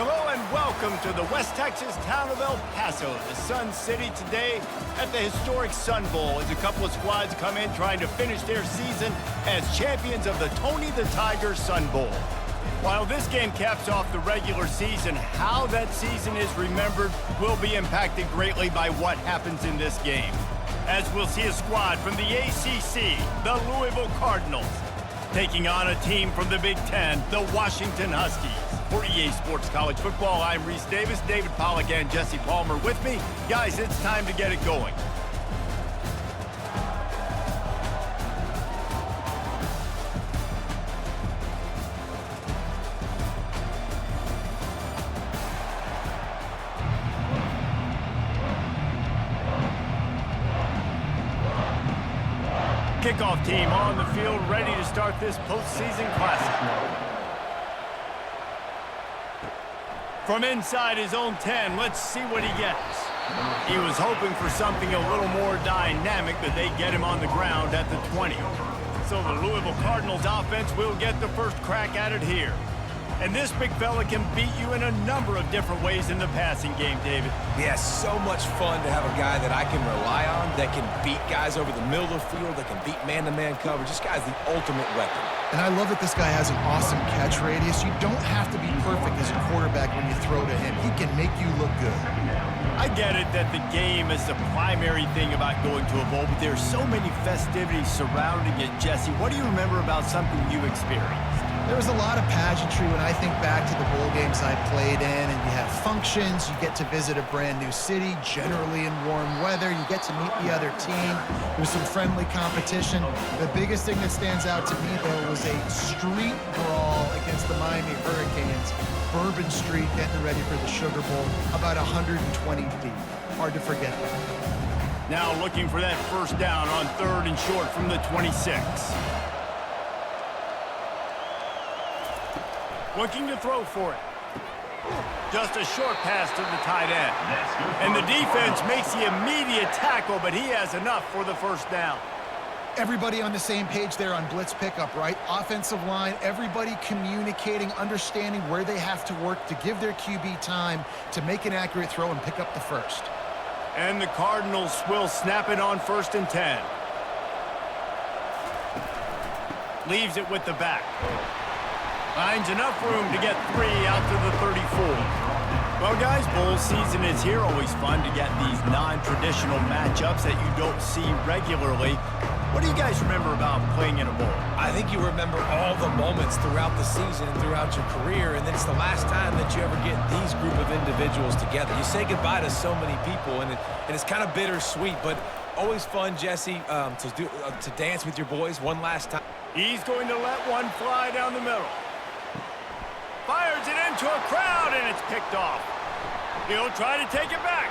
Hello and welcome to the West Texas town of El Paso, the Sun City, today at the historic Sun Bowl as a couple of squads come in trying to finish their season as champions of the Tony the Tiger Sun Bowl. While this game caps off the regular season, how that season is remembered will be impacted greatly by what happens in this game. As we'll see a squad from the ACC, the Louisville Cardinals, taking on a team from the Big Ten, the Washington Huskies. For EA Sports College Football, I'm Reese Davis, David Pollack, and Jesse Palmer with me. Guys, it's time to get it going. Kickoff team on the field, ready to start this postseason classic. From inside his own 10, let's see what he gets. He was hoping for something a little more dynamic, but they get him on the ground at the 20. So the Louisville Cardinals offense will get the first crack at it here. And this big fella can beat you in a number of different ways in the passing game, David. Yeah, so much fun to have a guy that I can rely on, that can beat guys over the middle of the field, that can beat man-to-man coverage. This guy's the ultimate weapon. And I love that this guy has an awesome catch radius. You don't have to be perfect as a quarterback when you throw to him. He can make you look good. I get it that the game is the primary thing about going to a bowl, but there's so many festivities surrounding it. Jesse, what do you remember about something you experienced? There was a lot of pageantry when I think back to the bowl games I played in, and you have functions, you get to visit a brand new city, generally in warm weather, you get to meet the other team. There's some friendly competition. The biggest thing that stands out to me, though, was a street brawl against the Miami Hurricanes. Bourbon Street getting ready for the Sugar Bowl, about 120 deep. Hard to forget that. Now looking for that first down on 3rd and short from the 26. Looking to throw for it. Just a short pass to the tight end. And the defense makes the immediate tackle, but he has enough for the first down. Everybody on the same page there on blitz pickup, right? Offensive line, everybody communicating, understanding where they have to work to give their QB time to make an accurate throw and pick up the first. And the Cardinals will snap it on 1st and 10. Leaves it with the back. Finds enough room to get 3 out to the 34. Well, guys, bowl season is here. Always fun to get these non-traditional matchups that you don't see regularly. What do you guys remember about playing in a bowl? I think you remember all the moments throughout the season and throughout your career, and then it's the last time that you ever get these group of individuals together. You say goodbye to so many people, and it's kind of bittersweet, but always fun, Jesse, to dance with your boys one last time. He's going to let one fly down the middle. Fires it into a crowd, and it's picked off. He'll try to take it back.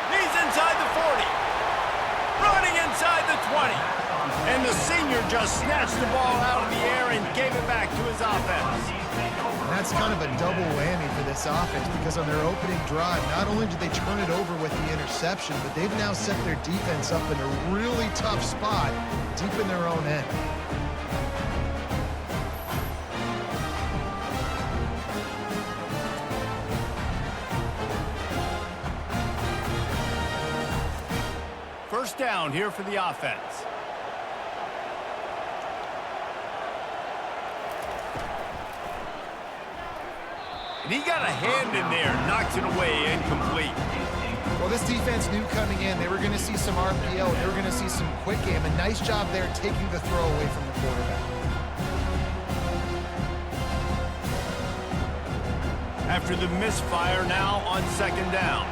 He's inside the 40. Running inside the 20. And the senior just snatched the ball out of the air and gave it back to his offense. And that's kind of a double whammy for this offense, because on their opening drive, not only did they turn it over with the interception, but they've now set their defense up in a really tough spot deep in their own end. First down here for the offense. And he got a hand in there, knocks it away, incomplete. Well, this defense knew coming in they were going to see some RPO, they were going to see some quick game. A nice job there taking the throw away from the quarterback. After the misfire, now on 2nd down.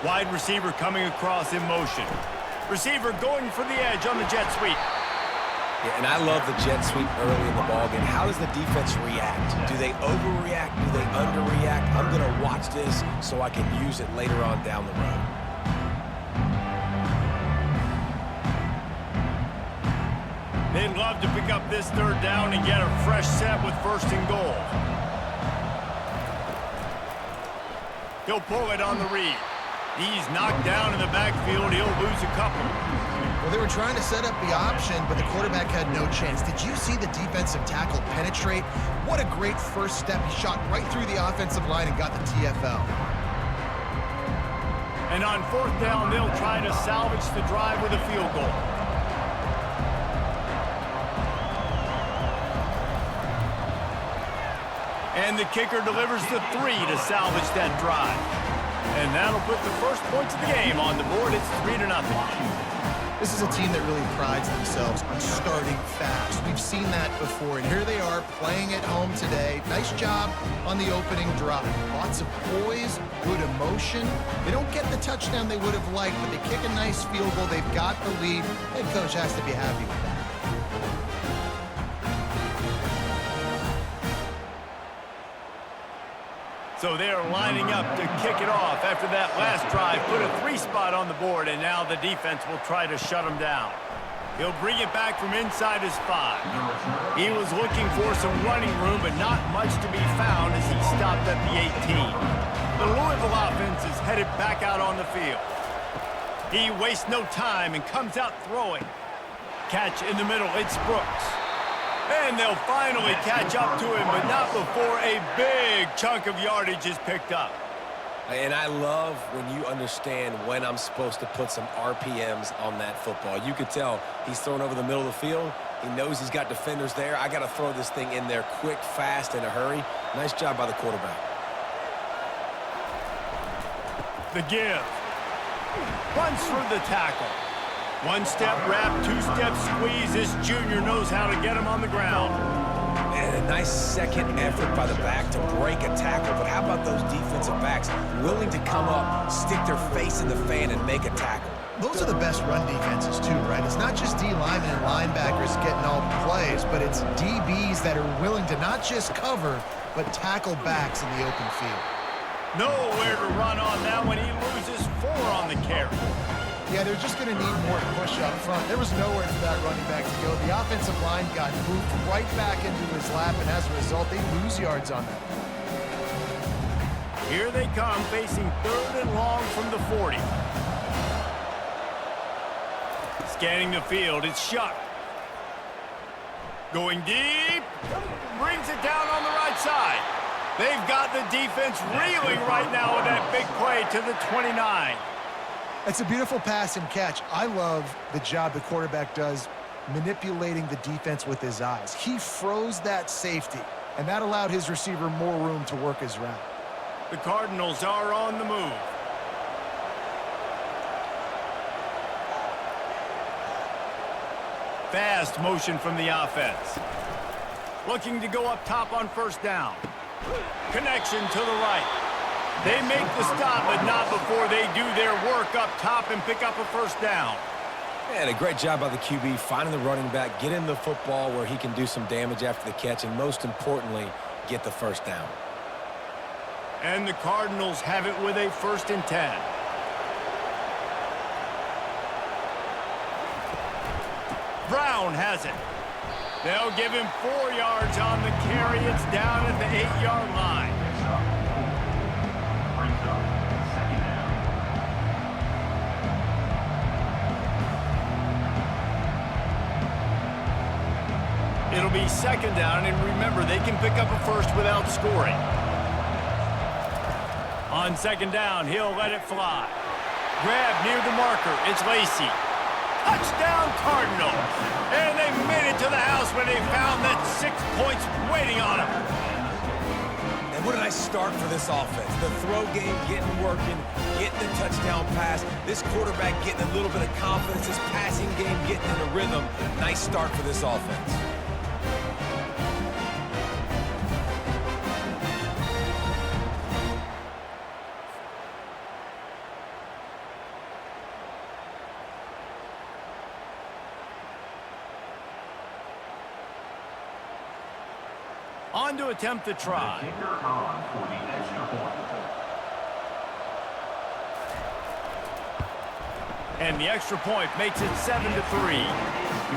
Wide receiver coming across in motion. Receiver going for the edge on the jet sweep. Yeah, and I love the jet sweep early in the ballgame. How does the defense react? Do they overreact? Do they underreact? I'm going to watch this so I can use it later on down the road. They'd love to pick up this 3rd down and get a fresh set with 1st and goal. He'll pull it on the read. He's knocked down in the backfield. He'll lose a couple. Well, they were trying to set up the option, but the quarterback had no chance. Did you see the defensive tackle penetrate? What a great first step. He shot right through the offensive line and got the TFL. And on 4th down, they'll try to salvage the drive with a field goal. And the kicker delivers the 3 to salvage that drive. And that'll put the first points of the game on the board. It's 3-0. This is a team that really prides themselves on starting fast. We've seen that before, and here they are playing at home today. Nice job on the opening drive. Lots of poise, good emotion. They don't get the touchdown they would have liked, but they kick a nice field goal. They've got the lead. Head coach has to be happy with that. So they're lining up to kick it off after that last drive. Put a 3 spot on the board, and now the defense will try to shut him down. He'll bring it back from inside his 5. He was looking for some running room, but not much to be found as he stopped at the 18. The Louisville offense is headed back out on the field. He wastes no time and comes out throwing. Catch in the middle, it's Brooks. And they'll finally catch up to him, but not before a big chunk of yardage is picked up. And I love when you understand when I'm supposed to put some RPMs on that football. You could tell he's thrown over the middle of the field. He knows he's got defenders there. I got to throw this thing in there quick, fast, in a hurry. Nice job by the quarterback. The give. Runs through the tackle. 1-step wrap, 2-step squeeze. This junior knows how to get him on the ground. And a nice second effort by the back to break a tackle. But how about those defensive backs willing to come up, stick their face in the fan, and make a tackle? Those are the best run defenses, too, right? It's not just D linemen and linebackers getting all the plays, but it's DBs that are willing to not just cover, but tackle backs in the open field. Nowhere to run on that one. He loses 4 on the carry. Yeah, they're just going to need more push up front. There was nowhere for that running back to go. The offensive line got moved right back into his lap, and as a result, they lose yards on that. Here they come, facing 3rd and long from the 40. Scanning the field, it's Shuck. Going deep, brings it down on the right side. They've got the defense reeling right now with that big play to the 29. It's a beautiful pass and catch. I love the job the quarterback does manipulating the defense with his eyes. He froze that safety, and that allowed his receiver more room to work his route. The Cardinals are on the move. Fast motion from the offense. Looking to go up top on 1st down. Connection to the right. They make the stop, but not before they do their work up top and pick up a 1st down. And a great job by the QB, finding the running back, getting the football where he can do some damage after the catch, and most importantly, get the 1st down. And the Cardinals have it with a 1st and 10. Brown has it. They'll give him 4 yards on the carry. It's down at the 8-yard line. It'll be 2nd down, and remember, they can pick up a 1st without scoring. On 2nd down, he'll let it fly. Grab near the marker. It's Lacey. Touchdown, Cardinals. And they made it to the house when they found that 6 points waiting on them. And what a nice start for this offense. The throw game getting working, getting the touchdown pass. This quarterback getting a little bit of confidence. This passing game getting in a rhythm. Nice start for this offense. On to attempt the try. And the extra point makes it 7-3.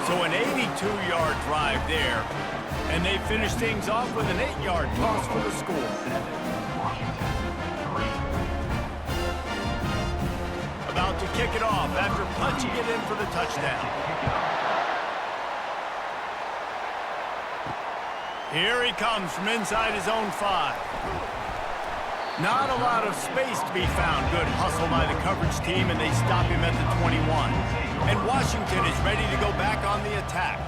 So an 82-yard drive there. And they finish things off with an 8-yard toss for the score. About to kick it off after punching it in for the touchdown. Here he comes from inside his own 5. Not a lot of space to be found. Good hustle by the coverage team, and they stop him at the 21. And Washington is ready to go back on the attack.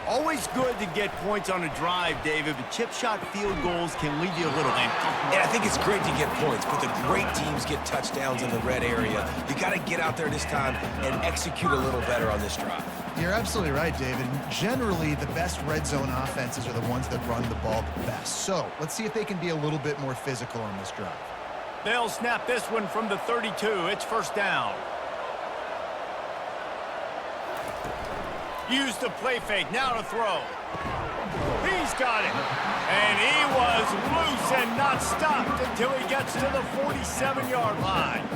Always good to get points on a drive, David, but chip shot field goals can leave you a little empty. And I think it's great to get points, but the great teams get touchdowns in the red area. You got to get out there this time and execute a little better on this drive. You're absolutely right, David. Generally, the best red zone offenses are the ones that run the ball the best. So let's see if they can be a little bit more physical on this drive. They'll snap this one from the 32. It's first down. Use the play fake. Now to throw. He's got it. And he was loose and not stopped until he gets to the 47-yard line.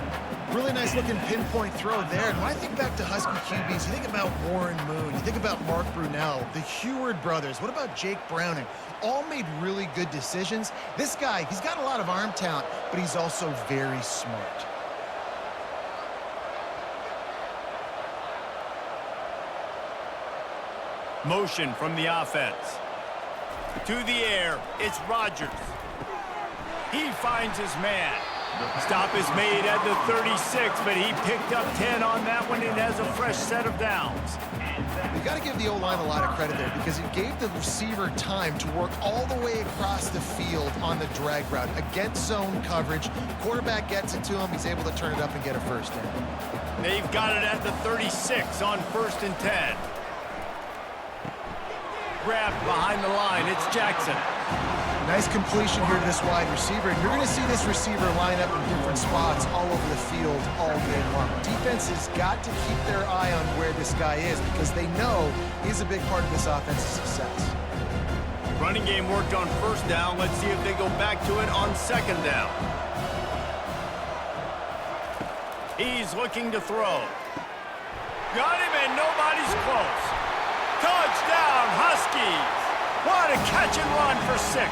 Really nice looking pinpoint throw there. And when I think back to Husky QBs, you think about Warren Moon, you think about Mark Brunell, the Heward brothers, what about Jake Browning? All made really good decisions. This guy, he's got a lot of arm talent, but he's also very smart. Motion from the offense. To the air, it's Rodgers. He finds his man. Stop is made at the 36, but he picked up 10 on that one and has a fresh set of downs. You got to give the O-line a lot of credit there because it gave the receiver time to work all the way across the field on the drag route against zone coverage. Quarterback gets it to him. He's able to turn it up and get a first down. They've got it at the 36 on 1st and 10. Grabbed behind the line. It's Jackson. Nice completion here to this wide receiver. And you're going to see this receiver line up in different spots all over the field all game long. Defense has got to keep their eye on where this guy is because they know he's a big part of this offense's success. Running game worked on 1st down. Let's see if they go back to it on 2nd down. He's looking to throw. Got him and nobody's close. Touchdown, Huskies! What a catch and run for 6.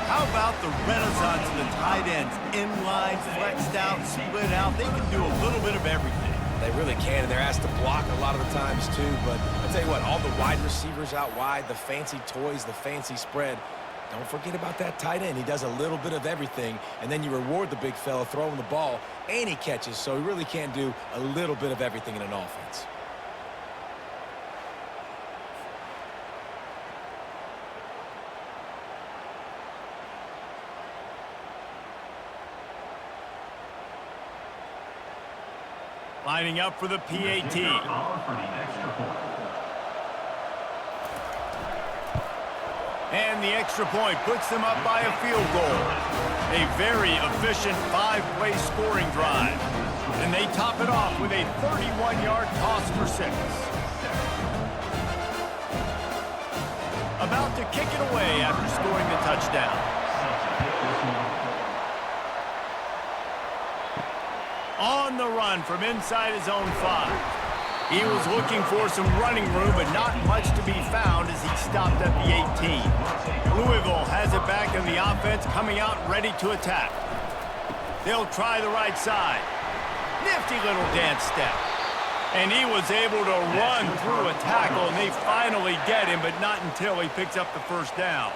How about the renaissance of the tight ends? Inline, flexed out, split out. They can do a little bit of everything. They really can, and they're asked to block a lot of the times, too. But I'll tell you what, all the wide receivers out wide, the fancy toys, the fancy spread, don't forget about that tight end. He does a little bit of everything, and then you reward the big fella throwing the ball, and he catches, so he really can do a little bit of everything in an offense. Lining up for the PAT. And the extra point puts them up by a field goal. A very efficient 5-play scoring drive. And they top it off with a 31-yard toss for 6. About to kick it away after scoring the touchdown. On the run from inside his own 5. He was looking for some running room, but not much to be found as he stopped at the 18. Louisville has it back in the offense, coming out ready to attack. They'll try the right side. Nifty little dance step. And he was able to run through a tackle, and they finally get him, but not until he picks up the first down.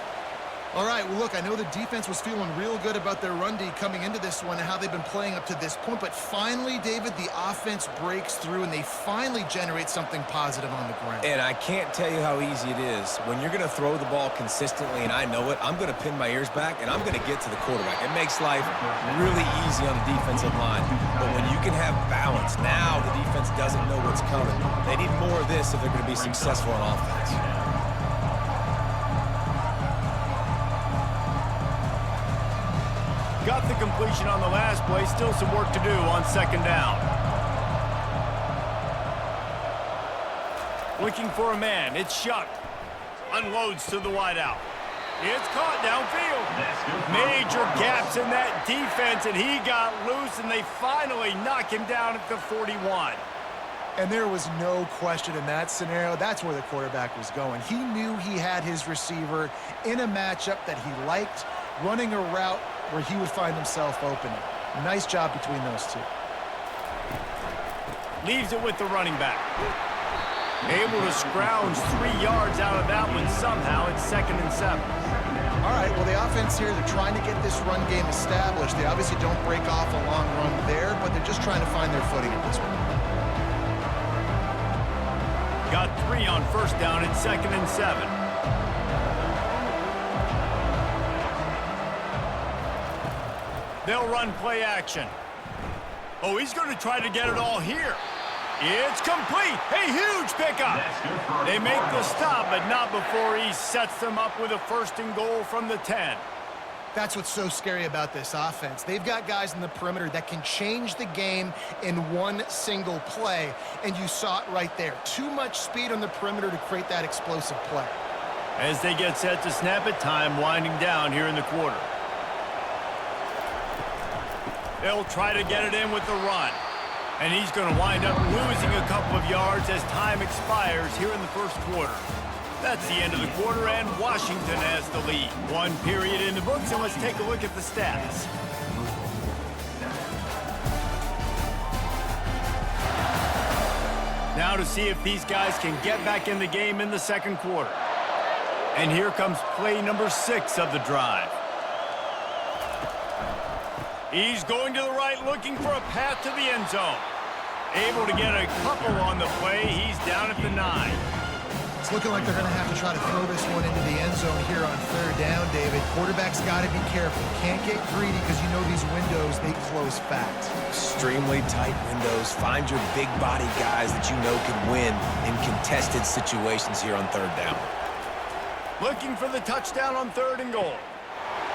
All right, well, look, I know the defense was feeling real good about their run D coming into this one and how they've been playing up to this point, but finally, David, the offense breaks through and they finally generate something positive on the ground. And I can't tell you how easy it is. When you're going to throw the ball consistently, and I know it, I'm going to pin my ears back, and I'm going to get to the quarterback. It makes life really easy on the defensive line. But when you can have balance, now the defense doesn't know what's coming. They need more of this if they're going to be successful on offense. Got the completion on the last play. Still some work to do on 2nd down. Looking for a man. It's Shuck. Unloads to the wideout. It's caught downfield. Major gaps in that defense, and he got loose, and they finally knock him down at the 41. And there was no question in that scenario. That's where the quarterback was going. He knew he had his receiver in a matchup that he liked, running a route where he would find himself open. Nice job between those two. Leaves it with the running back. Able to scrounge 3 yards out of that one somehow. It's 2nd and 7. All right, well, the offense here, they're trying to get this run game established. They obviously don't break off a long run there, but they're just trying to find their footing at this point. Got 3 on 1st down. It's 2nd and 7. They'll run play action. Oh, he's going to try to get it all here. It's complete. A huge pickup. They make the stop, but not before he sets them up with a 1st and goal from the 10. That's what's so scary about this offense. They've got guys in the perimeter that can change the game in one single play, and you saw it right there. Too much speed on the perimeter to create that explosive play. As they get set to snap it, time winding down here in the quarter. They'll try to get it in with the run. And he's going to wind up losing a couple of yards as time expires here in the 1st quarter. That's the end of the quarter, and Washington has the lead. 1 period in the books, and let's take a look at the stats. Now to see if these guys can get back in the game in the 2nd quarter. And here comes play number 6 of the drive. He's going to the right, looking for a path to the end zone. Able to get a couple on the play. He's down at the 9. It's looking like they're going to have to try to throw this one into the end zone here on 3rd down, David. Quarterback's got to be careful. Can't get greedy because you know these windows, they close fast. Extremely tight windows. Find your big body guys that you know can win in contested situations here on 3rd down. Looking for the touchdown on 3rd and goal.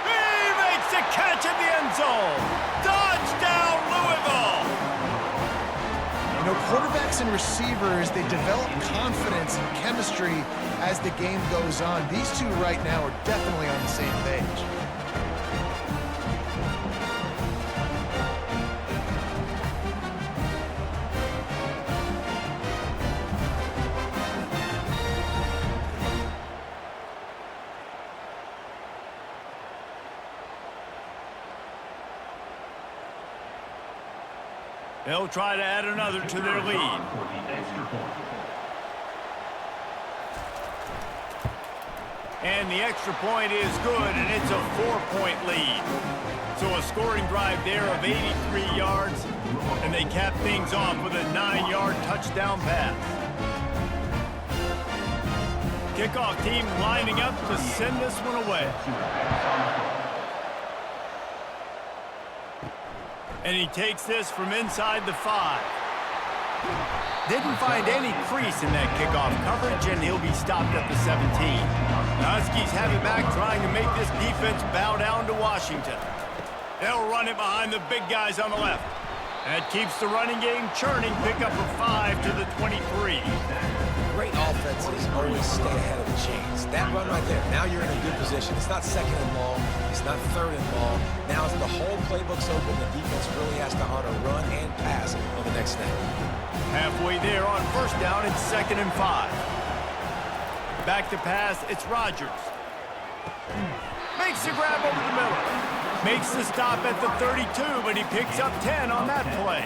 He makes the catch in the end zone. Touchdown, Louisville. You know, quarterbacks and receivers, they develop confidence and chemistry as the game goes on. These two right now are definitely on the same page. They'll try to add another to their lead. And the extra point is good, and it's a 4-point lead. So a scoring drive there of 83 yards, and they cap things off with a 9-yard touchdown pass. Kickoff team lining up to send this one away. And he takes this from inside the 5. Didn't find any crease in that kickoff coverage, and he'll be stopped at the 17. The Huskies have it back, trying to make this defense bow down to Washington. They'll run it behind the big guys on the left. That keeps the running game churning. Pick up a 5 to the 23. Great offenses always stay ahead of the chains. That run right there, now you're in a good position. It's not 2nd and long. It's not 3rd and long. Now it's the whole playbook's open. The defense really has to honor run and pass on the next snap. Halfway there on 1st down, it's 2nd and 5. Back to pass, it's Rodgers. Makes the grab over the middle. Makes the stop at the 32, but he picks up 10 on that play.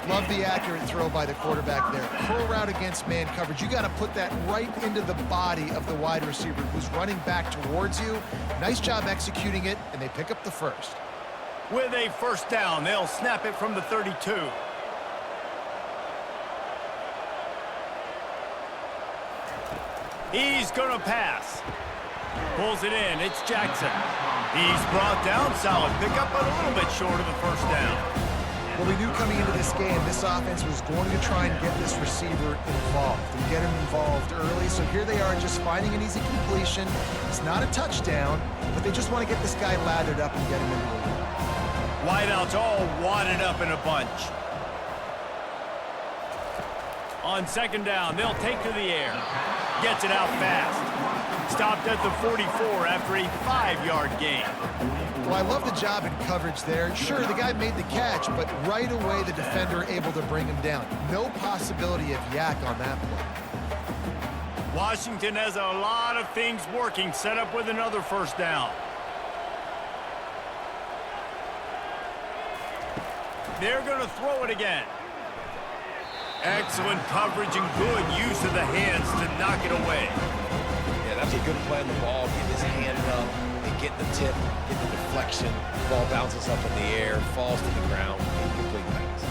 Love the accurate throw by the quarterback there. Curl route against man coverage. You got to put that right into the body of the wide receiver who's running back towards you. Nice job executing it, and they pick up the 1st. With a 1st down, they'll snap it from the 32. He's going to pass. Pulls it in. It's Jackson. He's brought down. Solid pickup, but a little bit short of the 1st down. Well, we knew coming into this game, this offense was going to try and get this receiver involved and get him involved early. So here they are just finding an easy completion. It's not a touchdown, but they just want to get this guy lathered up and get him into the lead. Wideouts all wadded up in a bunch. On 2nd down, they'll take to the air. Gets it out fast. Stopped at the 44 after a 5-yard gain. Well, I love the job in coverage there. Sure, the guy made the catch, but right away the defender able to bring him down. No possibility of yak on that play. Washington has a lot of things working, set up with another 1st down. They're going to throw it again. Excellent coverage and good use of the hands to knock it away. Yeah, that's a good play on the ball. Get his hand up and get the tip, get the deflection. Ball bounces up in the air, falls to the ground, incomplete pass.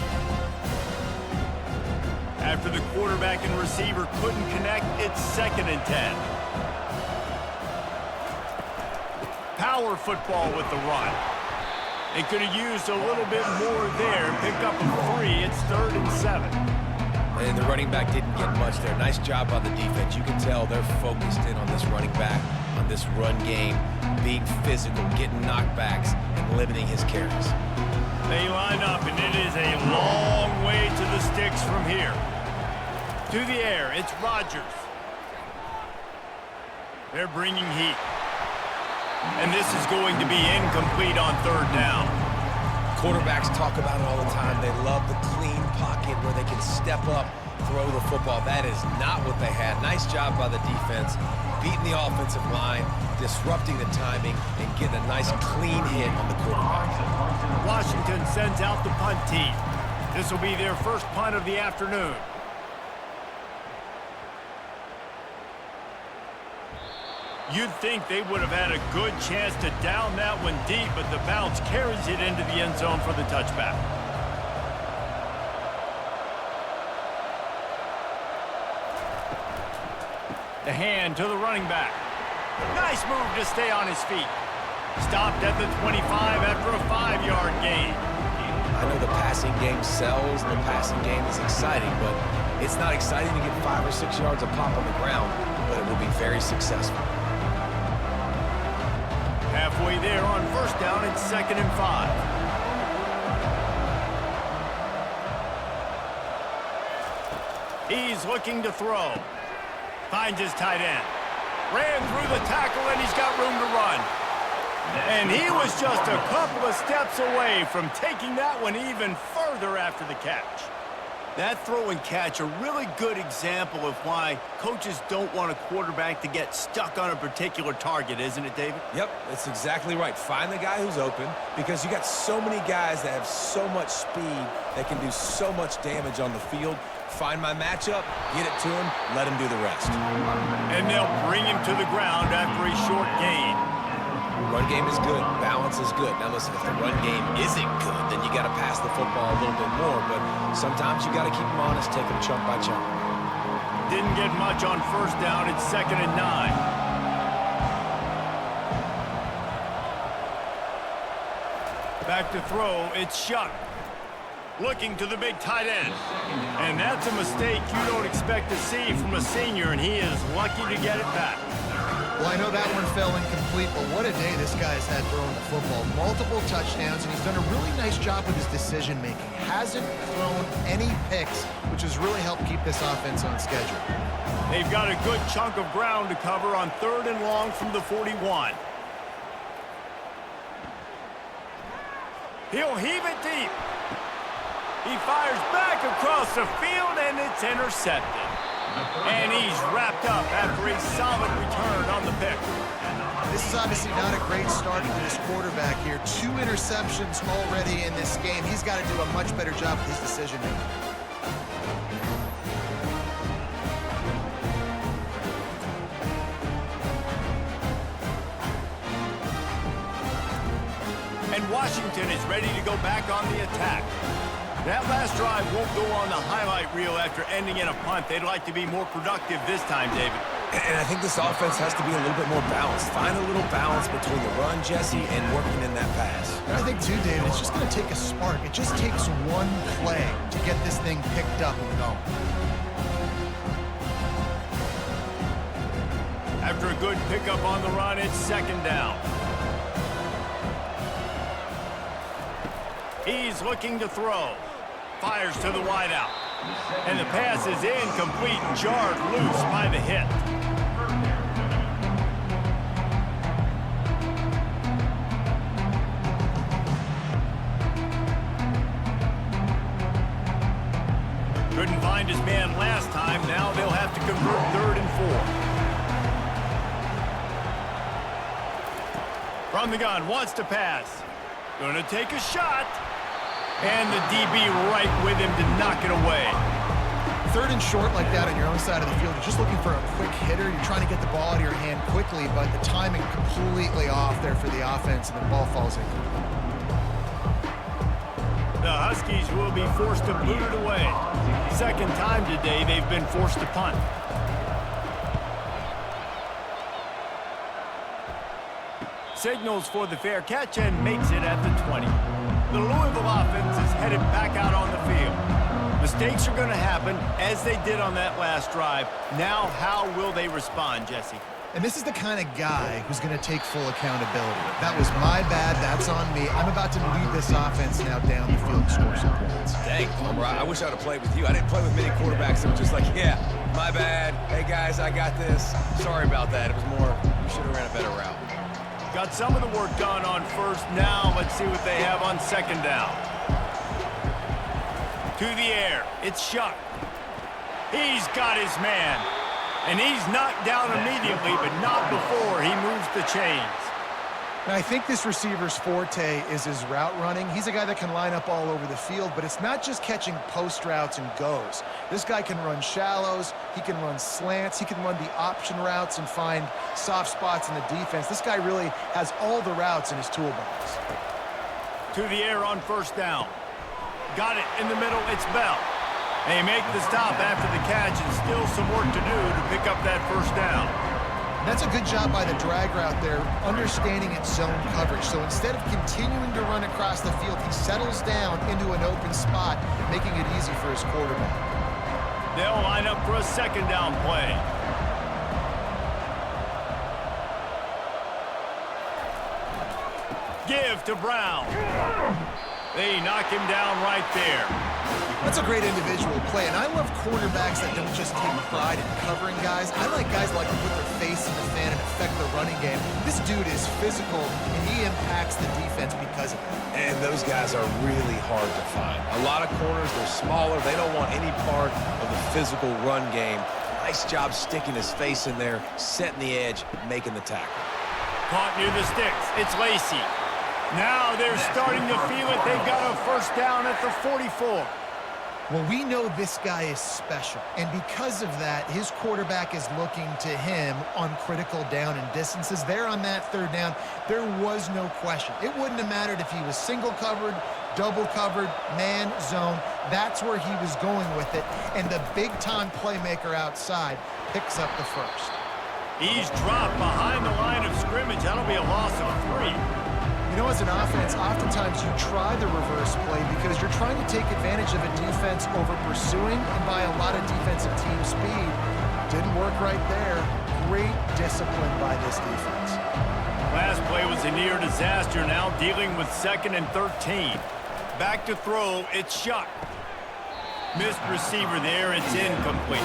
After the quarterback and receiver couldn't connect, it's 2nd and 10. Power football with the run. They could have used a little bit more there, picked up a 3. It's 3rd and 7. And the running back didn't get much there. Nice job by the defense. You can tell they're focused in on this running back, on this run game, being physical, getting knockbacks, and limiting his carries. They line up, and it is a long way to the sticks from here. To the air, it's Rodgers. They're bringing heat. And this is going to be incomplete on 3rd down. Quarterbacks talk about it all the time. They love the clean pocket where they can step up, throw the football. That is not what they had. Nice job by the defense, beating the offensive line, disrupting the timing, and getting a nice clean hit on the quarterback. Washington sends out the punt team. This will be their first punt of the afternoon. You'd think they would have had a good chance to down that one deep, but the bounce carries it into the end zone for the touchback. The hand to the running back. Nice move to stay on his feet. Stopped at the 25 after a 5-yard gain. I know the passing game sells, the passing game is exciting, but it's not exciting to get 5 or 6 yards of pop on the ground, but it will be very successful. Halfway there on 1st down, it's 2nd and 5. He's looking to throw. Finds his tight end. Ran through the tackle, and he's got room to run. And he was just a couple of steps away from taking that one even further after the catch. That throw and catch, a really good example of why coaches don't want a quarterback to get stuck on a particular target, isn't it, David? Yep, that's exactly right. Find the guy who's open, because you got so many guys that have so much speed that can do so much damage on the field. Find my matchup, get it to him, let him do the rest. And they'll bring him to the ground after a short gain. Run game is good. Balance is good. Now listen, if the run game isn't good, then you got to pass the football a little bit more. But sometimes you got to keep them honest, take them chunk by chunk. Didn't get much on 1st down. It's 2nd and 9. Back to throw. It's Shuck. Looking to the big tight end. And that's a mistake you don't expect to see from a senior, and he is lucky to get it back. Well, I know that one fell incomplete, but what a day this guy's had throwing the football. Multiple touchdowns, and he's done a really nice job with his decision-making. Hasn't thrown any picks, which has really helped keep this offense on schedule. They've got a good chunk of ground to cover on 3rd and long from the 41. He'll heave it deep. He fires back across the field, and it's intercepted. And he's wrapped up after a solid return on the pick. This is obviously not a great start for this quarterback here. 2 interceptions already in this game. He's got to do a much better job with his decision-making. And Washington is ready to go back on the attack. That last drive won't go on the highlight reel after ending in a punt. They'd like to be more productive this time, David. And I think this offense has to be a little bit more balanced. Find a little balance between the run, Jesse, and working in that pass. And I think, too, David, it's just going to take a spark. It just takes one play to get this thing picked up and going. After a good pickup on the run, it's 2nd down. He's looking to throw. Fires to the wideout. And the pass is incomplete, jarred loose by the hit. Couldn't find his man last time. Now they'll have to convert 3rd and 4. From the gun, wants to pass. Gonna take a shot. And the DB right with him to knock it away. Third and short like that on your own side of the field, you're just looking for a quick hitter. You're trying to get the ball out of your hand quickly, but the timing completely off there for the offense, and the ball falls in. The Huskies will be forced to boot it away. Second time today they've been forced to punt. Signals for the fair catch and makes it at the 20. The Louisville offense is headed back out on the field. Mistakes are going to happen, as they did on that last drive. Now, how will they respond, Jesse? And this is the kind of guy who's going to take full accountability. That was my bad. That's on me. I'm about to lead this offense now down the field and score some points. Dang, Palmer, I wish I would have played with you. I didn't play with many quarterbacks that were just like, yeah, my bad. Hey, guys, I got this. Sorry about that. It was more, we should have ran a better route. Got some of the work done on first. Now let's see what they have on second down. To the air. It's Shuck. He's got his man. And he's knocked down immediately, but not before he moves the chains. Now, I think this receiver's forte is his route running. He's a guy that can line up all over the field, but it's not just catching post routes and goes. This guy can run shallows, he can run slants, he can run the option routes and find soft spots in the defense. This guy really has all the routes in his toolbox. To the air on first down. Got it in the middle, it's Bell. They make the stop after the catch, and still some work to do to pick up that first down. That's a good job by the drag route there, understanding its zone coverage. So instead of continuing to run across the field, he settles down into an open spot, making it easy for his quarterback. They'll line up for a second down play. Give to Brown. They knock him down right there. That's a great individual play, and I love cornerbacks that don't just take pride in covering guys. I like guys that like to put their face in the fan and affect the running game. This dude is physical, and he impacts the defense because of it. And those guys are really hard to find. A lot of corners, they're smaller. They don't want any part of the physical run game. Nice job sticking his face in there, setting the edge, making the tackle. Caught near the sticks. It's Lacey. Now they're starting to feel it. They've got a first down at the 44. Well, we know this guy is special, and because of that, his quarterback is looking to him on critical down and distances. There on that third down, there was no question. It wouldn't have mattered if he was single covered, double covered, man, zone. That's where he was going with it, and the big-time playmaker outside picks up the first. He's dropped behind the line of scrimmage. That'll be a loss of 3. You know, as an offense, oftentimes you try the reverse play because you're trying to take advantage of a defense over pursuing and by a lot of defensive team speed. Didn't work right there. Great discipline by this defense. Last play was a near disaster, now dealing with 2nd and 13. Back to throw, it's Shuck. Missed receiver there, it's incomplete.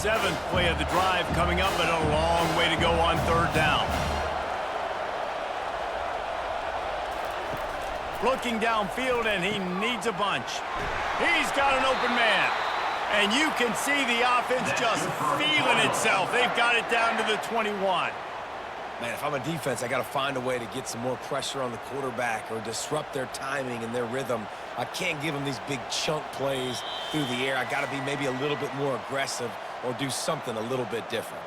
Seventh play of the drive coming up, but a long way to go on third down. Looking downfield, and he needs a bunch. He's got an open man. And you can see the offense just feeling itself. They've got it down to the 21. Man, if I'm a defense, I got to find a way to get some more pressure on the quarterback or disrupt their timing and their rhythm. I can't give them these big chunk plays through the air. I got to be maybe a little bit more aggressive or do something a little bit different.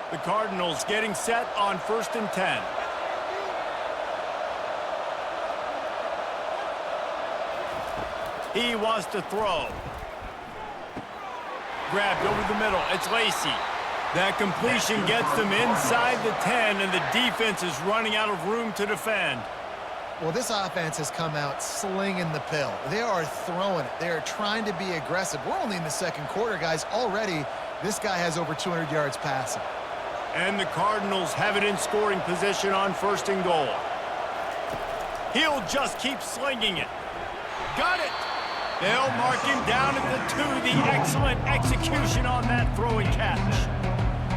The Cardinals getting set on 1st and 10. He wants to throw. Grabbed over the middle. It's Lacey. That completion gets them inside the 10, and the defense is running out of room to defend. Well, this offense has come out slinging the pill. They are throwing it. They are trying to be aggressive. We're only in the second quarter, guys. Already, this guy has over 200 yards passing. And the Cardinals have it in scoring position on 1st and goal. He'll just keep slinging it. Got it. They'll mark him down at the 2. The excellent execution on that throw and catch.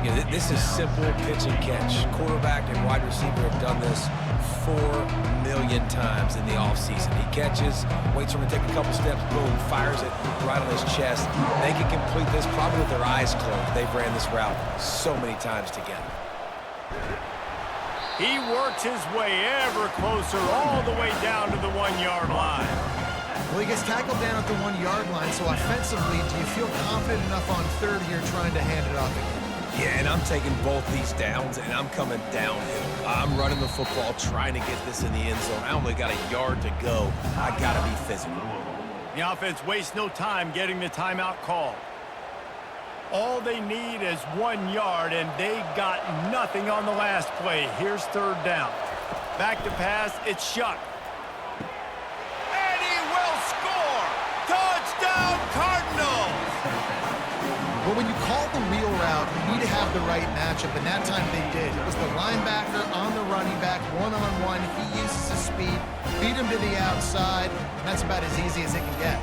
Yeah, this is simple pitch and catch. Quarterback and wide receiver have done this 4 million times in the offseason. He catches, waits for him to take a couple steps, boom, fires it right on his chest. They can complete this probably with their eyes closed. They've ran this route so many times together. He works his way ever closer all the way down to the 1-yard line. Well, he gets tackled down at the 1-yard line, so offensively, do you feel confident enough on third here trying to hand it off again? Yeah, and I'm taking both these downs, and I'm coming downhill. I'm running the football, trying to get this in the end zone. I only got a yard to go. I got to be physical. The offense wastes no time getting the timeout call. All they need is 1 yard, and they got nothing on the last play. Here's third down. Back to pass, it's Shuck. And he will score! Touchdown, Cardinals! But when you call the wheel route, you need to have the right matchup, and that time they did. It was the linebacker on the running back, one-on-one. He uses his speed, beat him to the outside, and that's about as easy as it can get.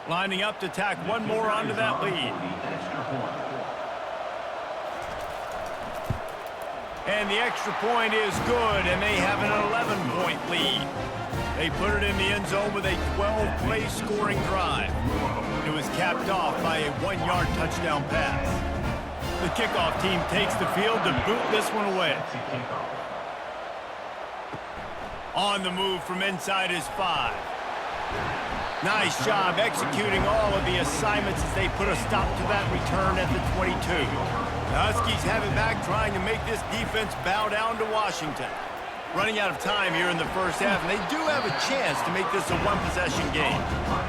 Lining up to tack one more onto that lead. And the extra point is good, and they have an 11-point lead. They put it in the end zone with a 12-play scoring drive. It was capped off by a 1-yard touchdown pass. The kickoff team takes the field to boot this one away. On the move from inside his 5. Nice job executing all of the assignments as they put a stop to that return at the 22. The Huskies have it back, trying to make this defense bow down to Washington. Running out of time here in the first half, and they do have a chance to make this a one-possession game.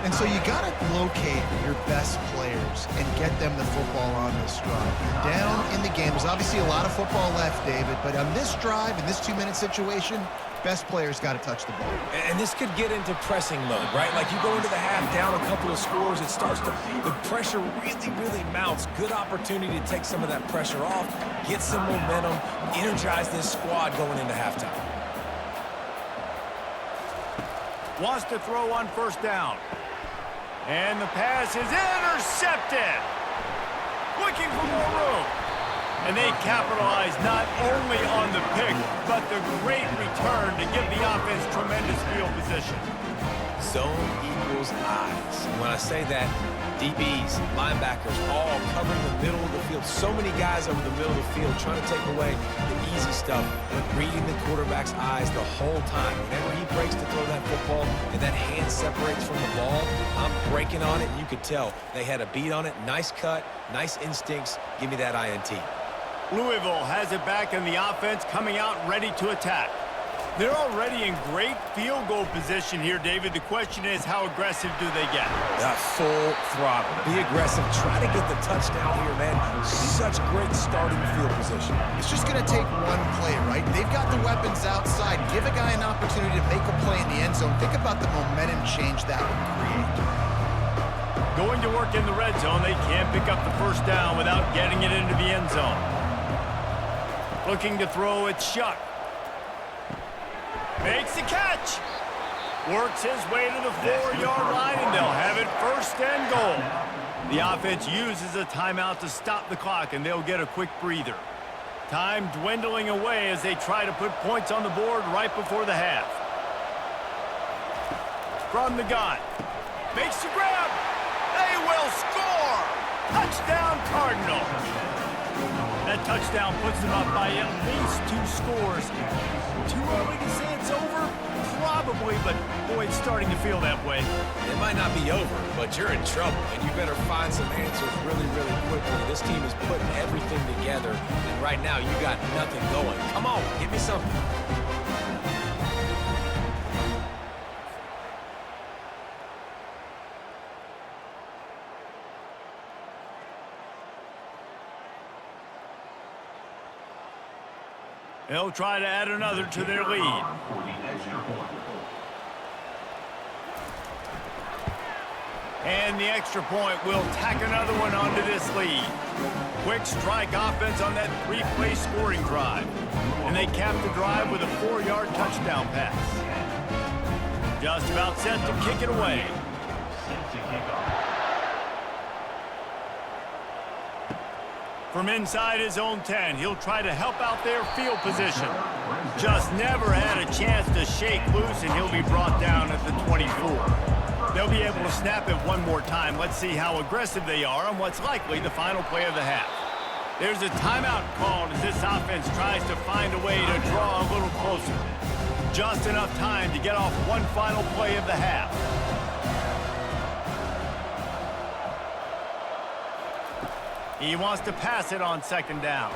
And so you got to locate your best players and get them the football on this drive. You're down in the game. There's obviously a lot of football left, David, but on this drive, in this 2-minute situation, best players got to touch the ball. And this could get into pressing mode, right? Like you go into the half down a couple of scores, it starts to, the pressure really mounts. Good opportunity to take some of that pressure off, get some momentum, energize this squad going into halftime. Wants to throw on first down. And the pass is intercepted. Looking for more room. And they capitalize not only on the pick, but the great return to give the offense tremendous field position. Zone equals eyes. When I say that, DBs, linebackers, all covering the middle of the field. So many guys over the middle of the field trying to take away the easy stuff, but reading the quarterback's eyes the whole time. Whenever he breaks to throw that football and that hand separates from the ball, I'm breaking on it, and you could tell they had a beat on it. Nice cut, nice instincts. Give me that INT. Louisville has it back in the offense, coming out ready to attack. They're already in great field goal position here, David. The question is, how aggressive do they get? Full throttle. Be aggressive. Try to get the touchdown here, man. Such great starting field position. It's just going to take one play, right? They've got the weapons outside. Give a guy an opportunity to make a play in the end zone. Think about the momentum change that would create. Going to work in the red zone. They can't pick up the first down without getting it into the end zone. Looking to throw, it's Shuck. Makes the catch. Works his way to the 4-yard line, and they'll have it first and goal. The offense uses a timeout to stop the clock, and they'll get a quick breather. Time dwindling away as they try to put points on the board right before the half. From the gun. Makes the grab. They will score. Touchdown, Cardinals. That touchdown puts them up by at least 2 scores. Too early to say it's over? Probably, but boy, it's starting to feel that way. It might not be over, but you're in trouble, and you better find some answers really quickly. This team is putting everything together, and right now you got nothing going. Come on, give me something. They'll try to add another to their lead. And the extra point will tack another one onto this lead. Quick strike offense on that three-play scoring drive. And they cap the drive with a 4-yard touchdown pass. Just about set to kick it away. From inside his own 10, he'll try to help out their field position. Just never had a chance to shake loose, and he'll be brought down at the 24. They'll be able to snap it one more time. Let's see how aggressive they are on what's likely the final play of the half. There's a timeout called as this offense tries to find a way to draw a little closer. Just enough time to get off one final play of the half. He wants to pass it on second down.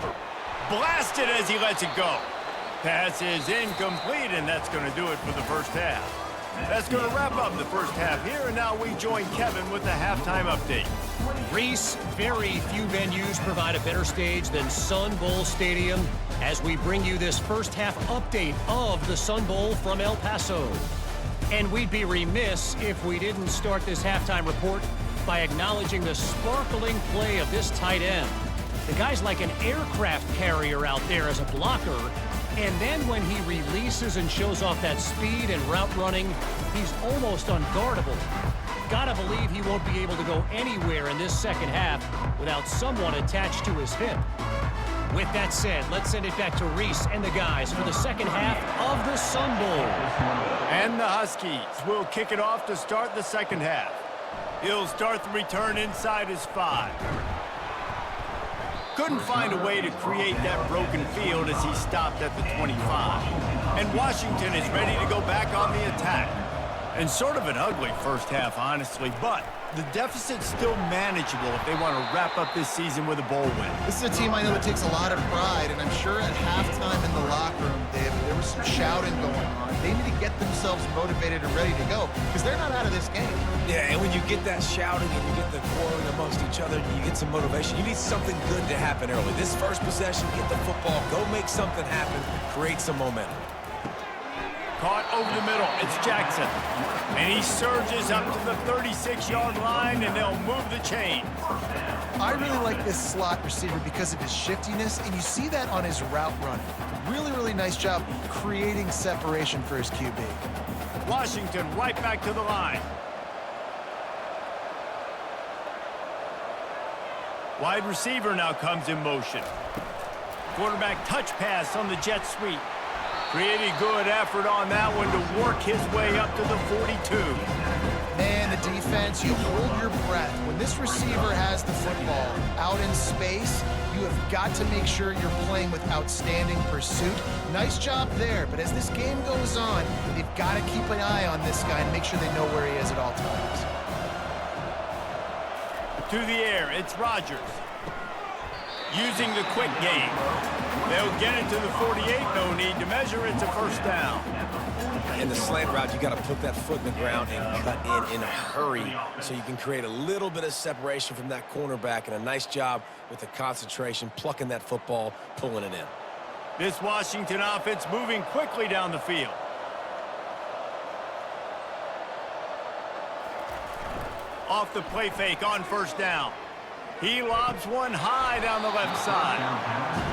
Blasted as he lets it go. Pass is incomplete, and that's going to do it for the first half. That's going to wrap up the first half here, and now we join Kevin with the halftime update. Reese, very few venues provide a better stage than Sun Bowl Stadium as we bring you this first half update of the Sun Bowl from El Paso. And we'd be remiss if we didn't start this halftime report by acknowledging the sparkling play of this tight end. The guy's like an aircraft carrier out there as a blocker, and then when he releases and shows off that speed and route running, he's almost unguardable. Gotta believe he won't be able to go anywhere in this second half without someone attached to his hip. With that said, let's send it back to Reese and the guys for the second half of the Sun Bowl. And the Huskies will kick it off to start the second half. He'll start the return inside his 5. Couldn't find a way to create that broken field as he stopped at the 25. And Washington is ready to go back on the attack. And sort of an ugly first half, honestly, but the deficit's still manageable if they want to wrap up this season with a bowl win. This is a team I know that takes a lot of pride, and I'm sure at halftime in the locker room, David, there was some shouting going on. They need to get themselves motivated and ready to go because they're not out of this game. Yeah, and when you get that shouting and you get the quarreling amongst each other, you get some motivation. You need something good to happen early. This first possession, get the football, go make something happen, create some momentum. Caught over the middle, it's Jackson. And he surges up to the 36-yard line, and they'll move the chain. I really like this slot receiver because of his shiftiness, and you see that on his route running. Really, really nice job creating separation for his QB. Washington right back to the line. Wide receiver now comes in motion. Quarterback touch pass on the jet sweep. Pretty good effort on that one to work his way up to the 42. Man, the defense, you hold your breath. When this receiver has the football out in space, you have got to make sure you're playing with outstanding pursuit. Nice job there, but as this game goes on, they've got to keep an eye on this guy and make sure they know where he is at all times. To the air, it's Rodgers. Using the quick game. They'll get it to the 48, no need to measure, it's a first down. In the slant route, you got to put that foot in the ground and cut in a hurry so you can create a little bit of separation from that cornerback, and a nice job with the concentration, plucking that football, pulling it in. This Washington offense moving quickly down the field. Off the play fake on first down. He lobs one high down the left side.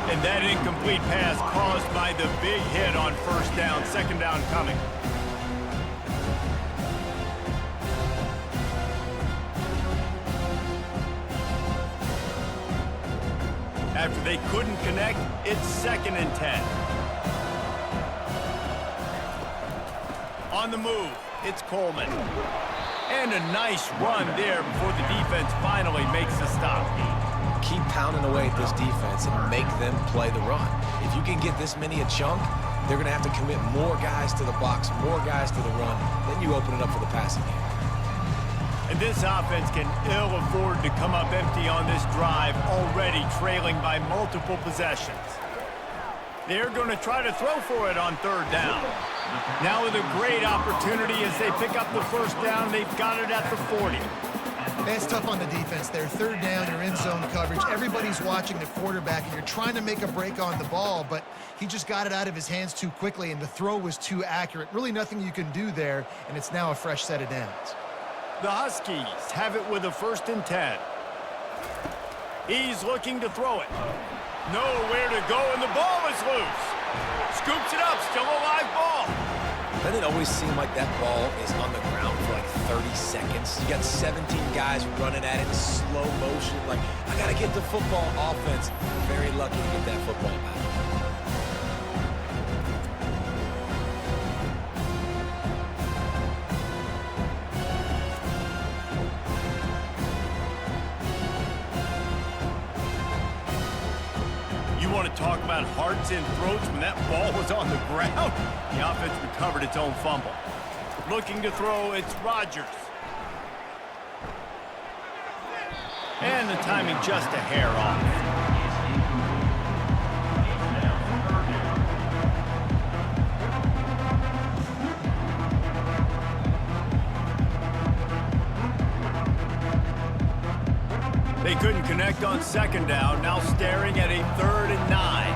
And that incomplete pass caused by the big hit on first down. Second down coming. After they couldn't connect, it's 2nd and 10. On the move, it's Coleman. And a nice run there before the defense finally makes the stop. Keep pounding away at this defense and make them play the run. If you can get this many a chunk, they're going to have to commit more guys to the box, more guys to the run. Then you open it up for the passing game. And this offense can ill afford to come up empty on this drive, already trailing by multiple possessions. They're going to try to throw for it on third down. Now with a great opportunity as they pick up the first down, they've got it at the 40. That's tough on the defense there. Third down, you're in zone coverage. Everybody's watching the quarterback, and you're trying to make a break on the ball, but he just got it out of his hands too quickly, and the throw was too accurate. Really nothing you can do there, and it's now a fresh set of downs. The Huskies have it with a 1st and 10. He's looking to throw it. Nowhere to go, and the ball is loose. Scoops it up, still a live ball. Doesn't it always seem like that ball is on the ground for like 30 seconds? You got 17 guys running at it in slow motion. Like, I got to get the football. Offense, very lucky to get that football back. You want to talk about hearts and throats when that ball was on the ground? The offense recovered its own fumble. Looking to throw, it's Rodgers. And the timing just a hair off. They couldn't connect on 2nd down, now staring at a 3rd and 9.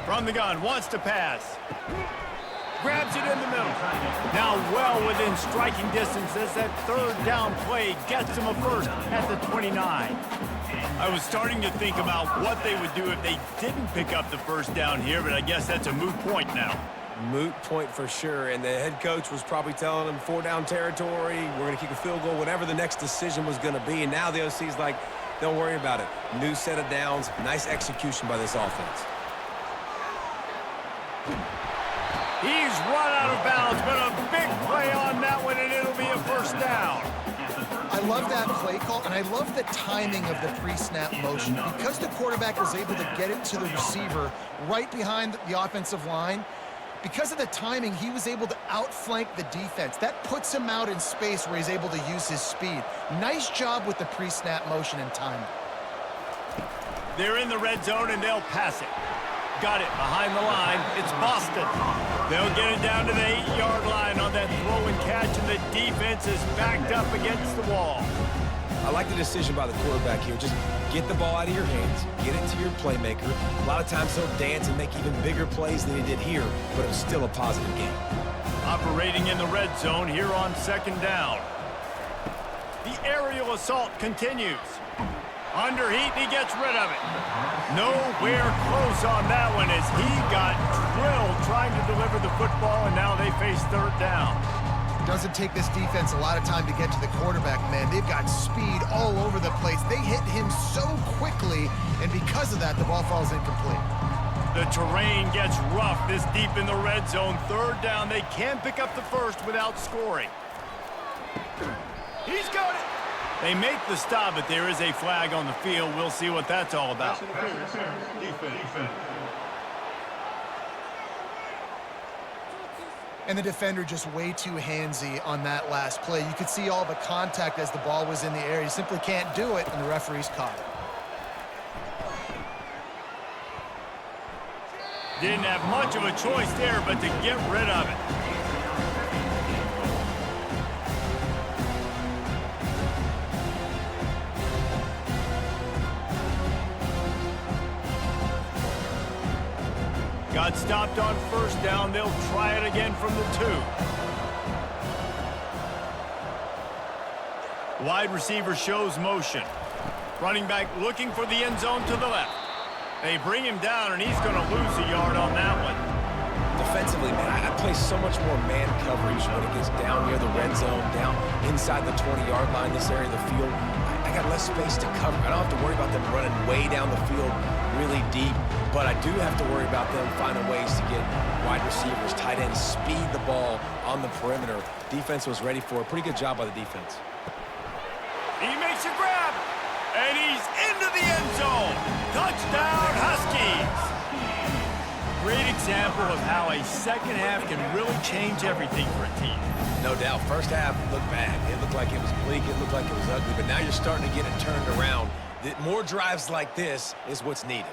From the gun, wants to pass. Grabs it in the middle. Now well within striking distance as that 3rd down play gets him a 1st at the 29. I was starting to think about what they would do if they didn't pick up the 1st down here, but I guess that's a moot point now. Moot point for sure, and the head coach was probably telling them 4-down territory, we're going to kick a field goal, whatever the next decision was going to be, and now the OC's like, don't worry about it. New set of downs, nice execution by this offense. He's run out of bounds, but a big play on that one, and it'll be a 1st down. I love that play call, and I love the timing of the pre-snap motion. Because the quarterback was able to get it to the receiver right behind the offensive line, because of the timing, he was able to outflank the defense. That puts him out in space where he's able to use his speed. Nice job with the pre-snap motion and timing. They're in the red zone, and they'll pass it. Got it behind the line. It's Boston. They'll get it down to the 8-yard line on that throw and catch, and the defense is backed up against the wall. I like the decision by the quarterback here. Just get the ball out of your hands, get it to your playmaker. A lot of times he'll dance and make even bigger plays than he did here, but it was still a positive game. Operating in the red zone here on 2nd down. The aerial assault continues. Under heat, and he gets rid of it. Nowhere close on that one as he got drilled trying to deliver the football, and now they face 3rd down. Doesn't take this defense a lot of time to get to the quarterback, man. They've got speed all over the place. They hit him so quickly, and because of that, the ball falls incomplete. The terrain gets rough this deep in the red zone. 3rd down, they can pick up the 1st without scoring. He's got it. They make the stop, but there is a flag on the field. We'll see what that's all about. And the defender just way too handsy on that last play. You could see all the contact as the ball was in the air. You simply can't do it, and the referee's caught it. Didn't have much of a choice there, but to get rid of it. Got stopped on 1st down. They'll try it again from the 2. Wide receiver shows motion. Running back looking for the end zone to the left. They bring him down, and he's going to lose a yard on that one. Defensively, man, I play so much more man coverage when it gets down near the red zone, down inside the 20-yard line, this area of the field. I got less space to cover. I don't have to worry about them running way down the field really deep, but I do have to worry about them finding ways to get wide receivers, tight ends, speed the ball on the perimeter. Defense was ready for it. Pretty good job by the defense. He makes a grab, and he's into the end zone. Touchdown, Huskies. Great example of how a 2nd half can really change everything for a team. No doubt. 1st half looked bad. It looked like it was bleak. It looked like it was ugly. But now you're starting to get it turned around. More drives like this is what's needed.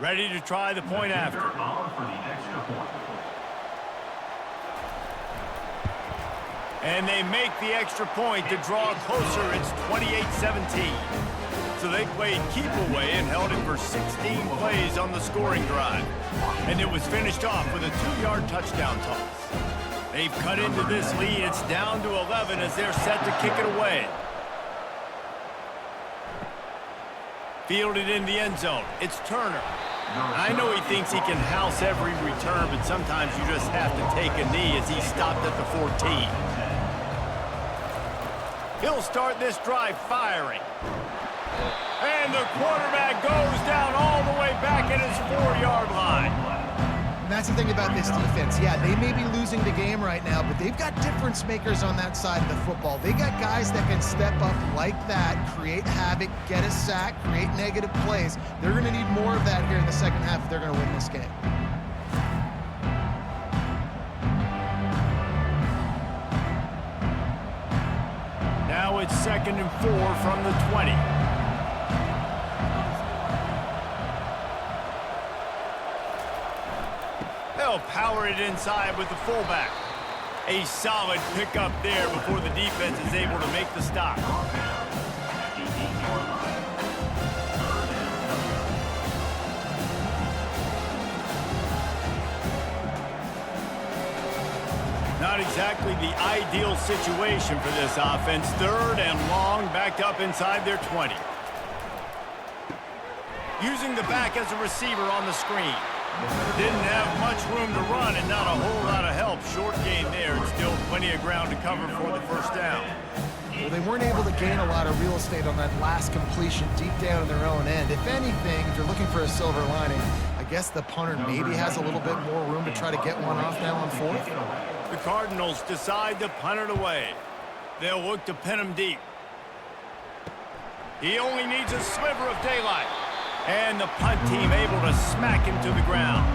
Ready to try the point after. And they make the extra point to draw closer. It's 28-17. So they played keep away and held it for 16 plays on the scoring drive. And it was finished off with a 2-yard touchdown toss. They've cut into this lead. It's down to 11 as they're set to kick it away. Fielded in the end zone. It's Turner. I know he thinks he can house every return, but sometimes you just have to take a knee as he stopped at the 14. He'll start this drive firing. And the quarterback goes down all the way back at his 4-yard line. And that's the thing about this defense. Yeah, they may be losing the game right now, but they've got difference makers on that side of the football. They got guys that can step up like that, create havoc, get a sack, create negative plays. They're going to need more of that here in the second half if they're going to win this game. Now it's 2nd and 4 from the 20. They'll power it inside with the fullback. A solid pickup there before the defense is able to make the stop. Not exactly the ideal situation for this offense. 3rd and long, backed up inside their 20. Using the back as a receiver on the screen. Didn't have much room to run and not a whole lot of help. Short gain there and still plenty of ground to cover for the first down. Well, they weren't able to gain a lot of real estate on that last completion deep down in their own end. If anything, if you're looking for a silver lining, I guess the punter maybe has a little bit more room to try to get one off now on 4th. The Cardinals decide to punt it away. They'll look to pin him deep. He only needs a sliver of daylight. And the punt team able to smack him to the ground.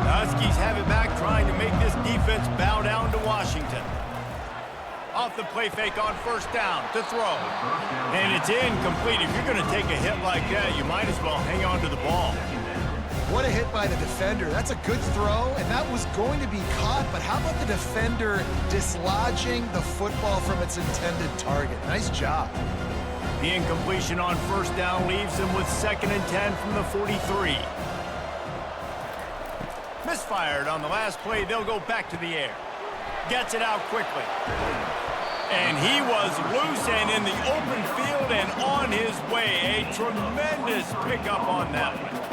The Huskies have it back, trying to make this defense bow down to Washington. Off the play fake on 1st down to throw. And it's incomplete. If you're going to take a hit like that, you might as well hang on to the ball. What a hit by the defender. That's a good throw, and that was going to be caught, but how about the defender dislodging the football from its intended target? Nice job. The incompletion on 1st down leaves him with 2nd and 10 from the 43. Misfired on the last play. They'll go back to the air. Gets it out quickly. And he was loose and in the open field and on his way. A tremendous pickup on that one.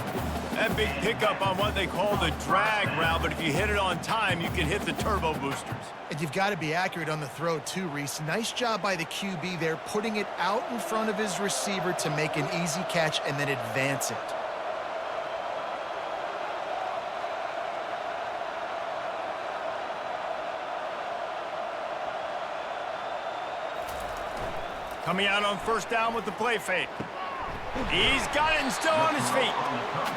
That big pickup on what they call the drag route, but if you hit it on time, you can hit the turbo boosters. And you've got to be accurate on the throw too, Reese. Nice job by the QB there, putting it out in front of his receiver to make an easy catch and then advance it. Coming out on 1st down with the play fake. He's got it and still on his feet.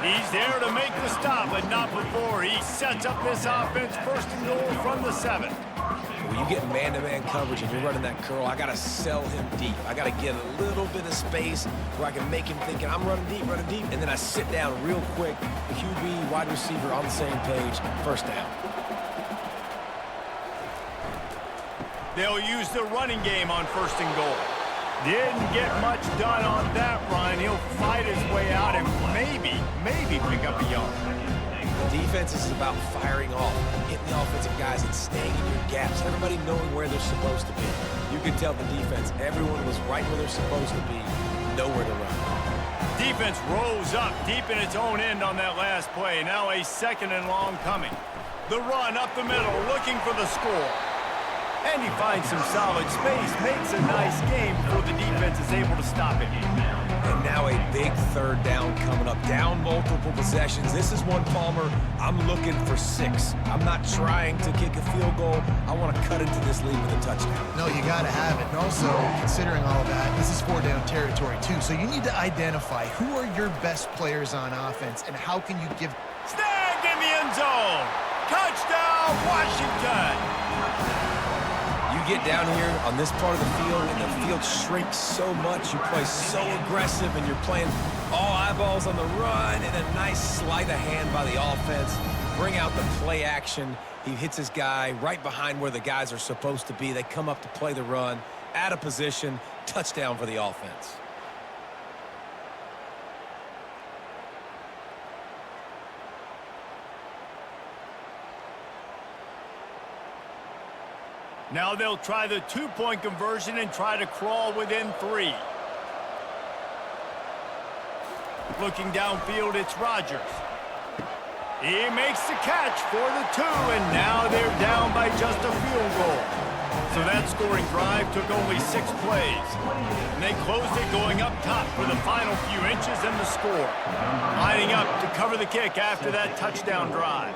He's there to make the stop, but not before he sets up this offense 1st and goal from the 7. When you get man-to-man coverage and you're running that curl, I got to sell him deep. I got to get a little bit of space where I can make him thinking I'm running deep, and then I sit down real quick. QB, wide receiver on the same page, 1st down. They'll use the running game on 1st and goal. Didn't get much done on that run. He'll fight his way out and maybe pick up a yard. The defense is about firing off, hitting the offensive guys and staying in your gaps. Everybody knowing where they're supposed to be. You can tell the defense, everyone was right where they're supposed to be, nowhere to run. Defense rose up deep in its own end on that last play. Now a 2nd and long coming. The run up the middle, looking for the score. And he finds some solid space, makes a nice game before the defense is able to stop it. And now a big 3rd down coming up. Down multiple possessions. This is one, Palmer, I'm looking for 6. I'm not trying to kick a field goal. I want to cut into this lead with a touchdown. No, you got to have it. And also, considering all of that, this is 4-down territory too. So you need to identify who are your best players on offense and how can you give... Snagged in the end zone. Touchdown, Washington. Get down here on this part of the field, and the field shrinks so much. You play so aggressive, and you're playing all eyeballs on the run, and a nice sleight of hand by the offense. Bring out the play action. He hits his guy right behind where the guys are supposed to be. They come up to play the run, out of position, touchdown for the offense. Now they'll try the two-point conversion and try to crawl within 3. Looking downfield, it's Rodgers. He makes the catch for the 2, and now they're down by just a field goal. So that scoring drive took only 6 plays. And they closed it going up top for the final few inches and the score. Lining up to cover the kick after that touchdown drive.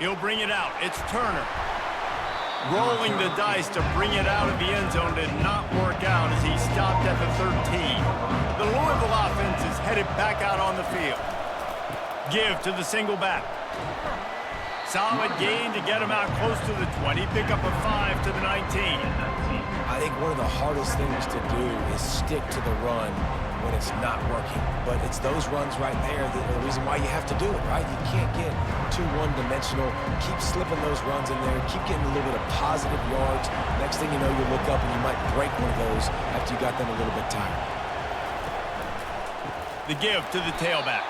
He'll bring it out. It's Turner. Rolling the dice to bring it out of the end zone did not work out as he stopped at the 13. The Louisville offense is headed back out on the field. Give to the single back. Solid gain to get him out close to the 20. Pick up a 5 to the 19. I think one of the hardest things to do is stick to the run when it's not working. But it's those runs right there that are the reason why you have to do it, right? You can't get too one-dimensional. Keep slipping those runs in there. Keep getting a little bit of positive yards. Next thing you know, you look up and you might break one of those after you got them a little bit tired. The give to the tailback.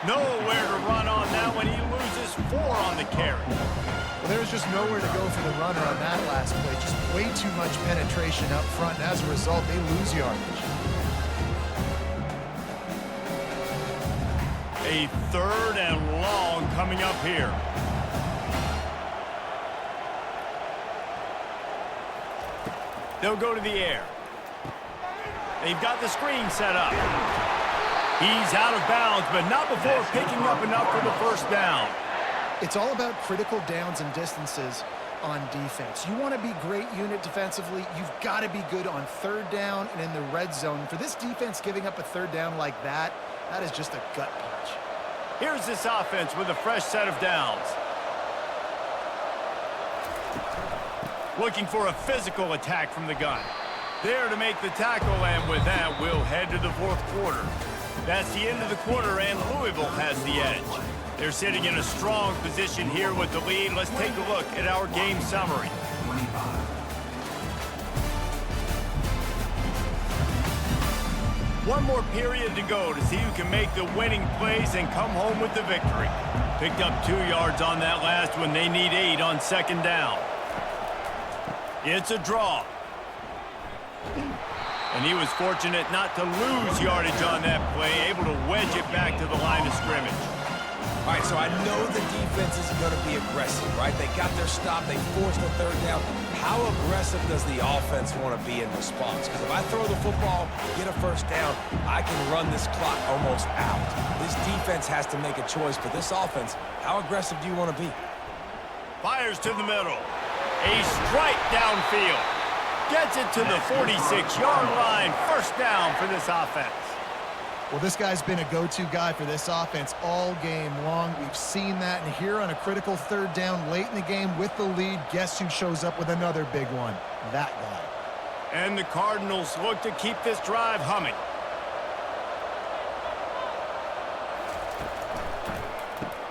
Nowhere to run on that when he loses 4 on the carry. Well, there's just nowhere to go for the runner on that last play. Just way too much penetration up front, and as a result, they lose yardage. A 3rd and long coming up here. They'll go to the air. They've got the screen set up. He's out of bounds, but not before picking up enough for the first down. It's all about critical downs and distances on defense. You want to be great unit defensively, you've got to be good on 3rd down and in the red zone. For this defense, giving up a 3rd down like that is just a gut punch. Here's this offense with a fresh set of downs. Looking for a physical attack from the gun. There to make the tackle, and with that, we'll head to the 4th quarter. That's the end of the quarter, and Louisville has the edge. They're sitting in a strong position here with the lead. Let's take a look at our game summary. One more period to go to see who can make the winning plays and come home with the victory. Picked up 2 yards on that last one. They need 8 on 2nd down. It's a draw. And he was fortunate not to lose yardage on that play, able to wedge it back to the line of scrimmage. All right, so I know the defense is going to be aggressive, right? They got their stop. They forced a 3rd down. How aggressive does the offense want to be in response? Because if I throw the football, get a 1st down, I can run this clock almost out. This defense has to make a choice. For this offense, how aggressive do you want to be? Fires to the middle. A strike downfield. Gets it to the 46-yard line. 1st down for this offense. Well, this guy's been a go-to guy for this offense all game long. We've seen that, and here on a critical 3rd down late in the game with the lead, guess who shows up with another big one? That guy. And the Cardinals look to keep this drive humming.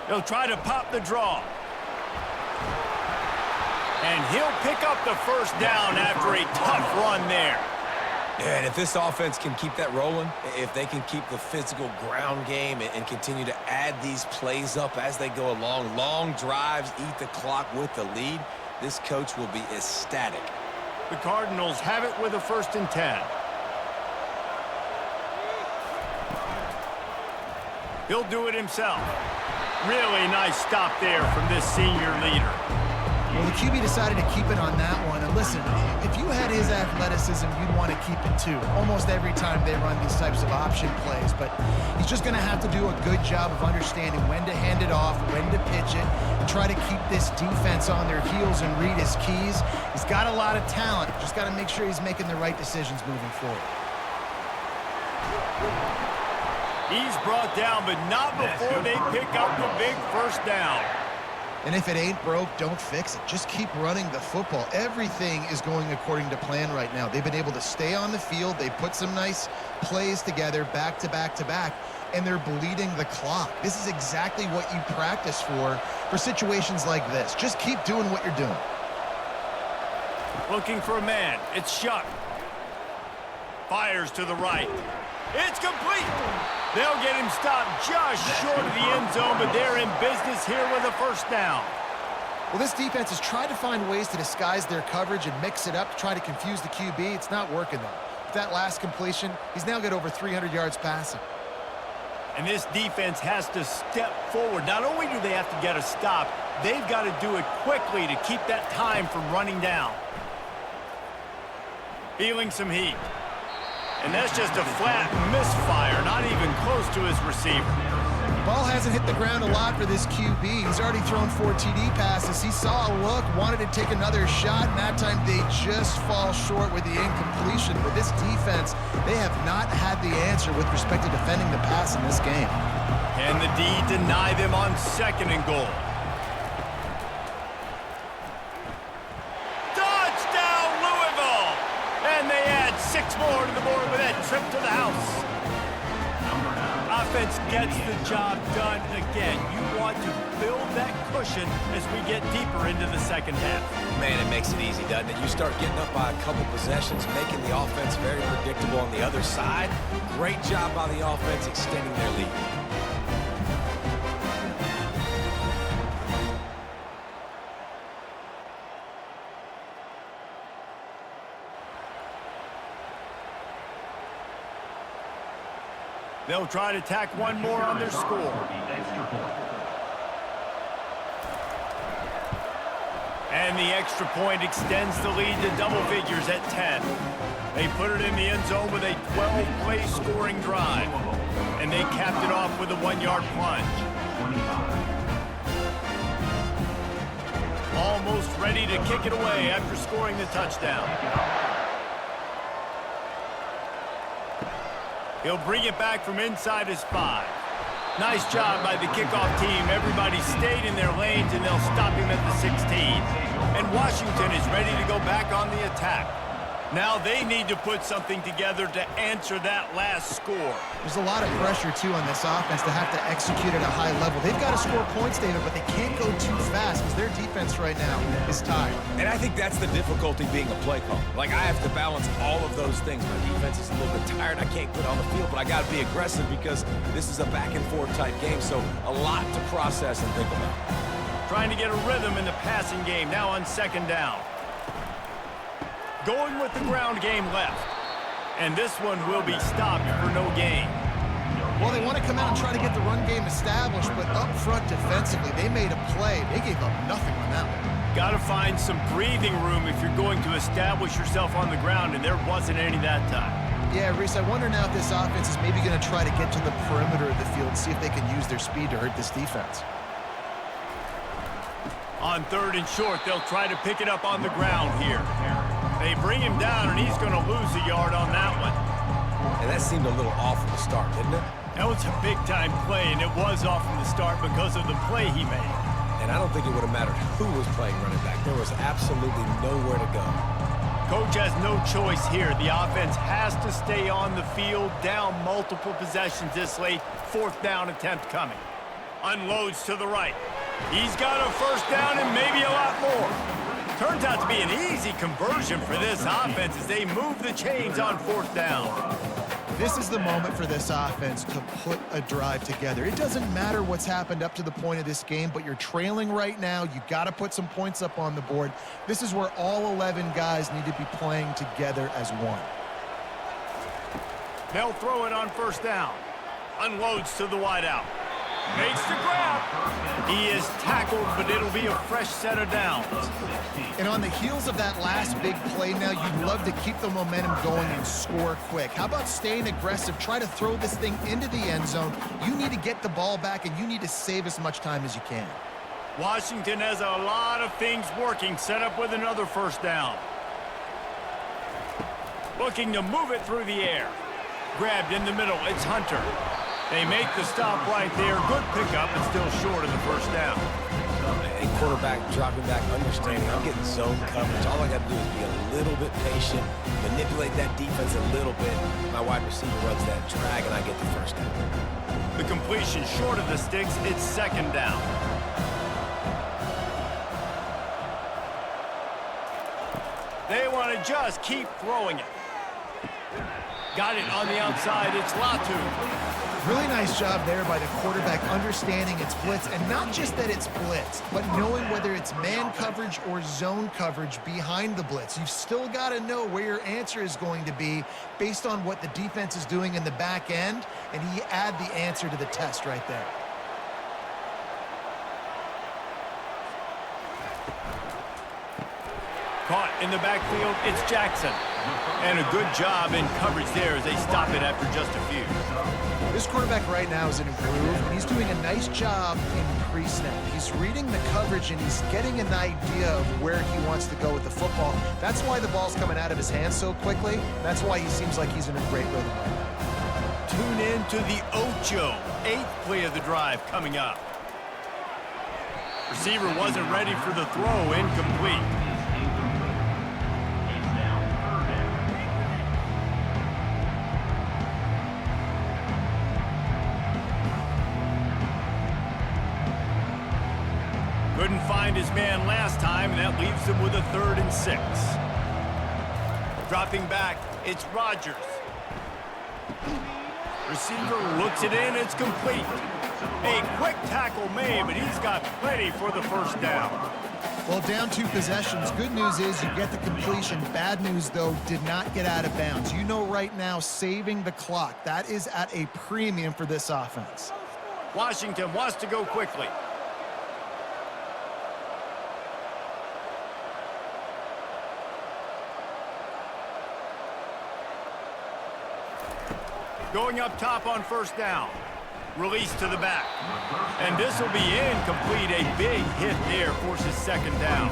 They'll try to pop the draw. And he'll pick up the 1st down after a tough run there. Yeah, and if this offense can keep that rolling, if they can keep the physical ground game and continue to add these plays up as they go along, long drives, eat the clock with the lead, this coach will be ecstatic. The Cardinals have it with a 1st and 10. He'll do it himself. Really nice stop there from this senior leader. Well, the QB decided to keep it on that one. And listen, if you had his athleticism, you'd want to keep it too. Almost every time they run these types of option plays. But he's just going to have to do a good job of understanding when to hand it off, when to pitch it, and try to keep this defense on their heels and read his keys. He's got a lot of talent. Just got to make sure he's making the right decisions moving forward. He's brought down, but not before they pick up the big 1st down. And if it ain't broke, don't fix it. Just keep running the football. Everything is going according to plan right now. They've been able to stay on the field. They put some nice plays together back to back to back, and they're bleeding the clock. This is exactly what you practice for situations like this. Just keep doing what you're doing. Looking for a man. It's Shuck. Fires to the right. It's complete. They'll get him stopped just short of the end zone, but they're in business here with a first down. Well, this defense has tried to find ways to disguise their coverage and mix it up to try to confuse the QB. It's not working, though. With that last completion, he's now got over 300 yards passing. And this defense has to step forward. Not only do they have to get a stop, they've got to do it quickly to keep that time from running down. Feeling some heat. And that's just a flat misfire, not even close to his receiver. Ball hasn't hit the ground a lot for this QB. He's already thrown 4 TD passes. He saw a look, wanted to take another shot, and that time they just fall short with the incompletion. But this defense, they have not had the answer with respect to defending the pass in this game. Can the D deny them on 2nd and goal? Touchdown, Louisville! And they add 6 more to the board with that trip to the house. Offense gets the job done again. You want to build that cushion as we get deeper into the second half. Man, it makes it easy, doesn't it? You start getting up by a couple possessions, making the offense very predictable on the other side. Great job by the offense extending their lead. They'll try to tack one more on their score. And the extra point extends the lead to double figures at 10. They put it in the end zone with a 12-play scoring drive. And they capped it off with a 1-yard plunge. Almost ready to kick it away after scoring the touchdown. He'll bring it back from inside his 5. Nice job by the kickoff team. Everybody stayed in their lanes, and they'll stop him at the 16. And Washington is ready to go back on the attack. Now they need to put something together to answer that last score. There's a lot of pressure, too, on this offense to have to execute at a high level. They've got to score points, David, but they can't go too fast because their defense right now is tired. And I think that's the difficulty being a play call. Like, I have to balance all of those things. My defense is a little bit tired. I can't put on the field, but I got to be aggressive because this is a back-and-forth type game, so a lot to process and think about. Trying to get a rhythm in the passing game, now on 2nd down. Going with the ground game left. And this one will be stopped for no gain. Well, they want to come out and try to get the run game established, but up front defensively, they made a play. They gave up nothing on that one. Got to find some breathing room if you're going to establish yourself on the ground, and there wasn't any that time. Yeah, Reese, I wonder now if this offense is maybe going to try to get to the perimeter of the field and see if they can use their speed to hurt this defense. On 3rd and short, they'll try to pick it up on the ground here. They bring him down, and he's going to lose a yard on that one. And that seemed a little off from the start, didn't it? That was a big-time play, and it was off from the start because of the play he made. And I don't think it would have mattered who was playing running back. There was absolutely nowhere to go. Coach has no choice here. The offense has to stay on the field, down multiple possessions this late. 4th down attempt coming. Unloads to the right. He's got a first down and maybe a lot more. Turns out to be an easy conversion for this offense as they move the chains on 4th down. This is the moment for this offense to put a drive together. It doesn't matter what's happened up to the point of this game, but you're trailing right now. You got to put some points up on the board. This is where all 11 guys need to be playing together as one. They'll throw it on 1st down. Unloads to the wideout. Makes the grab. He is tackled, but it'll be a fresh set of downs. And on the heels of that last big play now, you'd love to keep the momentum going and score quick. How about staying aggressive? Try to throw this thing into the end zone. You need to get the ball back, and you need to save as much time as you can. Washington has a lot of things working, set up with another 1st down. Looking to move it through the air. Grabbed in the middle, it's Hunter. They make the stop right there. Good pickup, but still short of the 1st down. Hey, quarterback dropping back, understanding I'm getting zone coverage. All I got to do is be a little bit patient, manipulate that defense a little bit. My wide receiver runs that drag, and I get the first down. The completion short of the sticks, it's second down. They want to just keep throwing it. Got it on the outside, it's Latu. Really nice job there by the quarterback understanding it's blitz, and not just that it's blitz, but knowing whether it's man coverage or zone coverage behind the blitz. You've still got to know where your answer is going to be based on what the defense is doing in the back end, and he add the answer to the test right there. Caught in the backfield, it's Jackson. And a good job in coverage there as they stop it after just a few. This quarterback right now is in a groove, and he's doing a nice job in pre-snap. He's reading the coverage, and he's getting an idea of where he wants to go with the football. That's why the ball's coming out of his hands so quickly. That's why he seems like he's in a great rhythm right now. Tune in to the Ocho. 8th play of the drive coming up. Receiver wasn't ready for the throw, incomplete. Couldn't find his man last time, and that leaves him with a 3rd and 6. Dropping back, it's Rodgers. Receiver looks it in, it's complete. A quick tackle made, but he's got plenty for the first down. Well, down 2 possessions. Good news is you get the completion. Bad news, though, did not get out of bounds. You know right now, saving the clock. That is at a premium for this offense. Washington wants to go quickly. Going up top on first down. Release to the back. And this will be incomplete. A big hit there forces second down.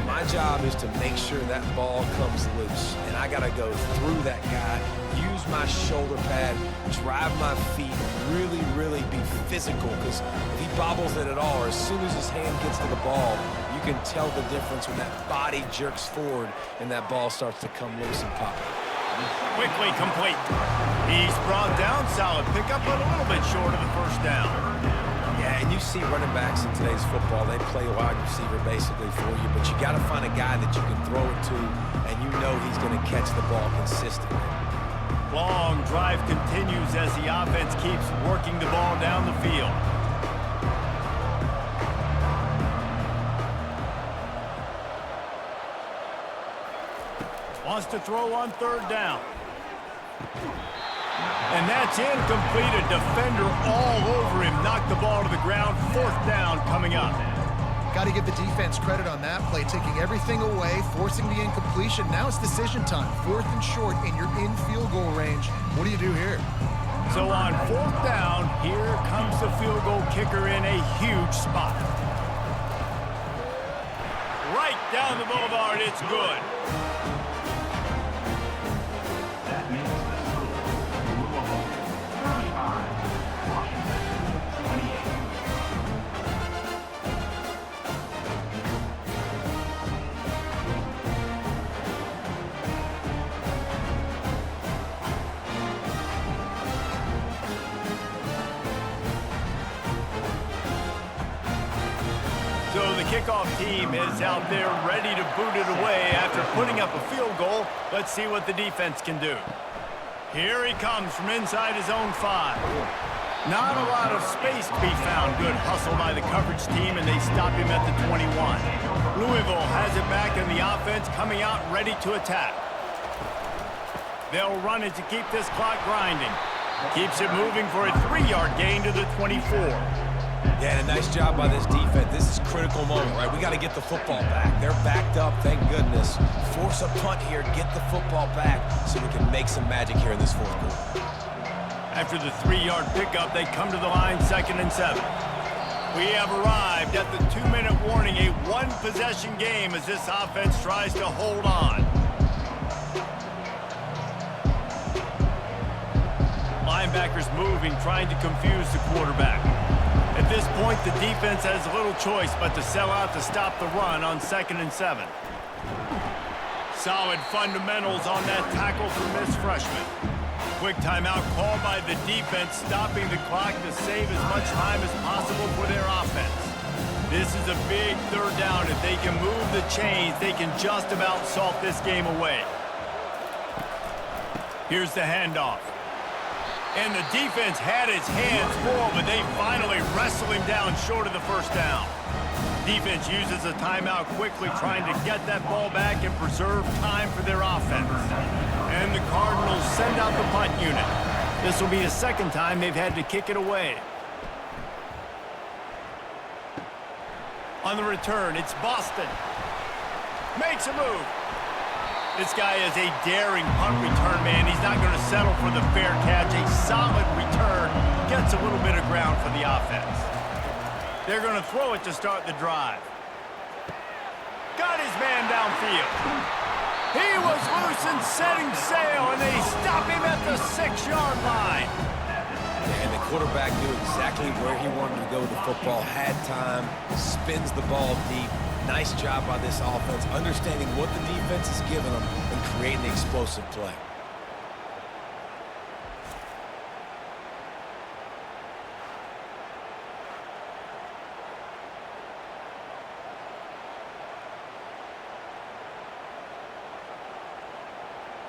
My job is to make sure that ball comes loose. And I got to go through that guy, use my shoulder pad, drive my feet, really be physical. Because if he bobbles it at all, or as soon as his hand gets to the ball, you can tell the difference when that body jerks forward and that ball starts to come loose and pop. Quickly complete. He's brought down, solid pickup, but a little bit short of the first down. Yeah, and you see running backs in today's football, they play wide receiver basically for you, but you got to find a guy that you can throw it to, and you know he's going to catch the ball consistently. Long drive continues as the offense keeps working the ball down the field. Wants to throw on 3rd down. And that's incomplete. A defender all over him. Knocked the ball to the ground. 4th down coming up. Got to give the defense credit on that play, taking everything away, forcing the incompletion. Now it's decision time. 4th and short, and you're in field goal range. What do you do here? So on 4th down, here comes the field goal kicker in a huge spot. Right down the boulevard. It's good. So the kickoff team is out there ready to boot it away after putting up a field goal. Let's see what the defense can do. Here he comes from inside his own 5. Not a lot of space to be found. Good hustle by the coverage team, and they stop him at the 21. Louisville has it back, and the offense coming out ready to attack. They'll run it to keep this clock grinding. Keeps it moving for a 3-yard gain to the 24. Yeah, and a nice job by this defense. This is a critical moment, right? We got to get the football back. They're backed up, thank goodness. Force a punt here, get the football back so we can make some magic here in this 4th quarter. After the 3-yard pickup, they come to the line 2nd and 7. We have arrived at the 2-minute warning, a 1-possession game as this offense tries to hold on. Linebackers moving, trying to confuse the quarterback. At At this point, the defense has little choice but to sell out to stop the run on 2nd and 7. Solid fundamentals on that tackle from this freshman. Quick timeout called by the defense, stopping the clock to save as much time as possible for their offense. This is a big 3rd down. If they can move the chains, they can just about salt this game away. Here's the handoff. And the defense had its hands full, but they finally wrestle him down short of the 1st down. Defense uses a timeout quickly, trying to get that ball back and preserve time for their offense. And the Cardinals send out the punt unit. This will be the 2nd time they've had to kick it away. On the return, it's Boston. Makes a move. This guy is a daring punt return man. He's not going to settle for the fair catch. A solid return gets a little bit of ground for the offense. They're going to throw it to start the drive. Got his man downfield. He was loose and setting sail, and they stop him at the 6-yard line. And the quarterback knew exactly where he wanted to go with the football, had time, spins the ball deep. Nice job by this offense, understanding what the defense is giving them and creating the explosive play.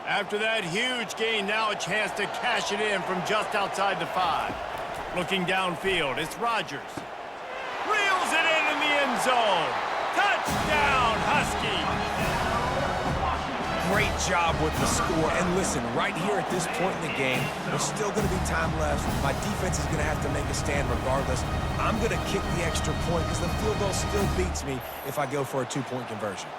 After that huge gain, now a chance to cash it in from just outside the 5. Looking downfield, it's Rodgers. Reels it in the end zone. Touchdown, Huskies! Great job with the score. And listen, right here at this point in the game, there's still going to be time left. My defense is going to have to make a stand regardless. I'm going to kick the extra point because the field goal still beats me if I go for a 2-point conversion.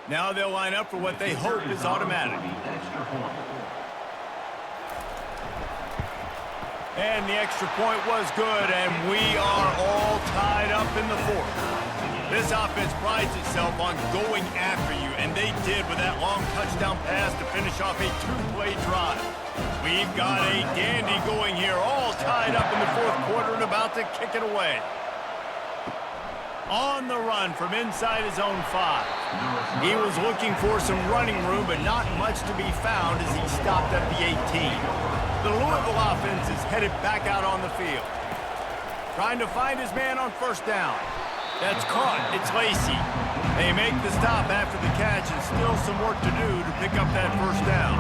Now they'll line up for what they hope is automatic. And the extra point was good, and we are all tied up in the 4th. This offense prides itself on going after you, and they did with that long touchdown pass to finish off a 2-play drive. We've got a dandy going here, all tied up in the 4th quarter and about to kick it away. On the run from inside his own 5. He was looking for some running room, but not much to be found as he stopped at the 18. The Louisville offense is headed back out on the field. Trying to find his man on 1st down. That's caught. It's Lacey. They make the stop after the catch, and still some work to do to pick up that 1st down.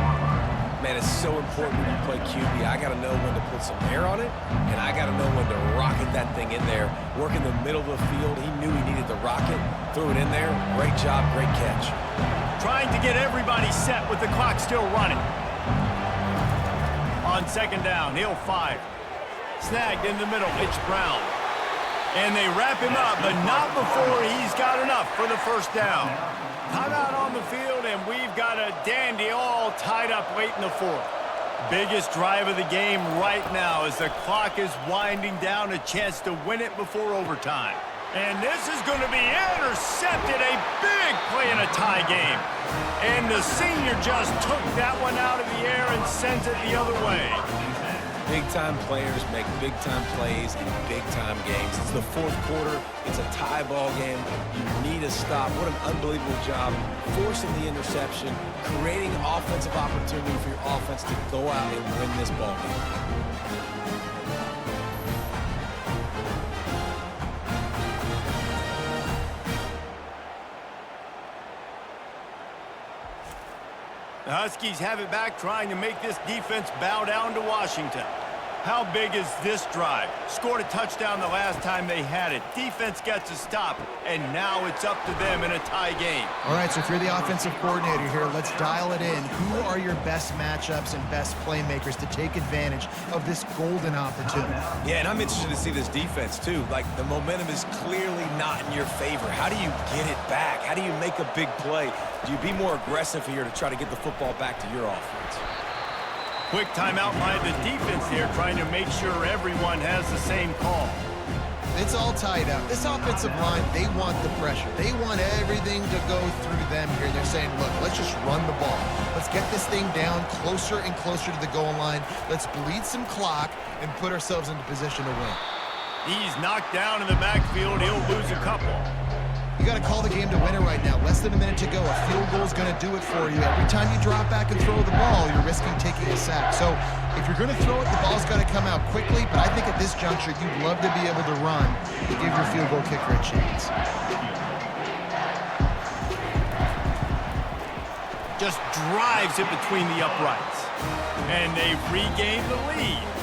Man, it's so important when you play QB. I got to know when to put some air on it, and I got to know when to rocket that thing in there. Work in the middle of the field. He knew he needed the rocket. Threw it in there. Great job, great catch. Trying to get everybody set with the clock still running. On 2nd down, he'll fire. Snagged in the middle, it's Brown. And they wrap him up, but not before he's got enough for the 1st down. Timeout on the field, and we've got a dandy all tied up late in the 4th. Biggest drive of the game right now as the clock is winding down, a chance to win it before overtime. And this is going to be intercepted, a big play in a tie game. And the senior just took that one out of the air and sends it the other way. Big-time players make big-time plays in big-time games. It's the 4th quarter. It's a tie ball game. You need a stop. What an unbelievable job forcing the interception, creating offensive opportunity for your offense to go out and win this ball game. The Huskies have it back, trying to make this defense bow down to Washington. How big is this drive? Scored a touchdown the last time they had it. Defense gets a stop, and now it's up to them in a tie game. All right, so if you're the offensive coordinator here, let's dial it in. Who are your best matchups and best playmakers to take advantage of this golden opportunity? Yeah, and I'm interested to see this defense, too. Like, the momentum is clearly not in your favor. How do you get it back? How do you make a big play? Do you be more aggressive here to try to get the football back to your offense? Quick timeout by the defense here, trying to make sure everyone has the same call. It's all tied up. This offensive line, they want the pressure. They want everything to go through them here. They're saying, look, let's just run the ball. Let's get this thing down closer and closer to the goal line. Let's bleed some clock and put ourselves into position to win. He's knocked down in the backfield. He'll lose a couple. You got to call the game to win it right now. Less than a minute to go. A field goal is going to do it for you. Every time you drop back and throw the ball, you're risking taking a sack. So if you're going to throw it, the ball's got to come out quickly. But I think at this juncture, you'd love to be able to run to give your field goal kicker a chance. Just drives it between the uprights. And they've regained the lead.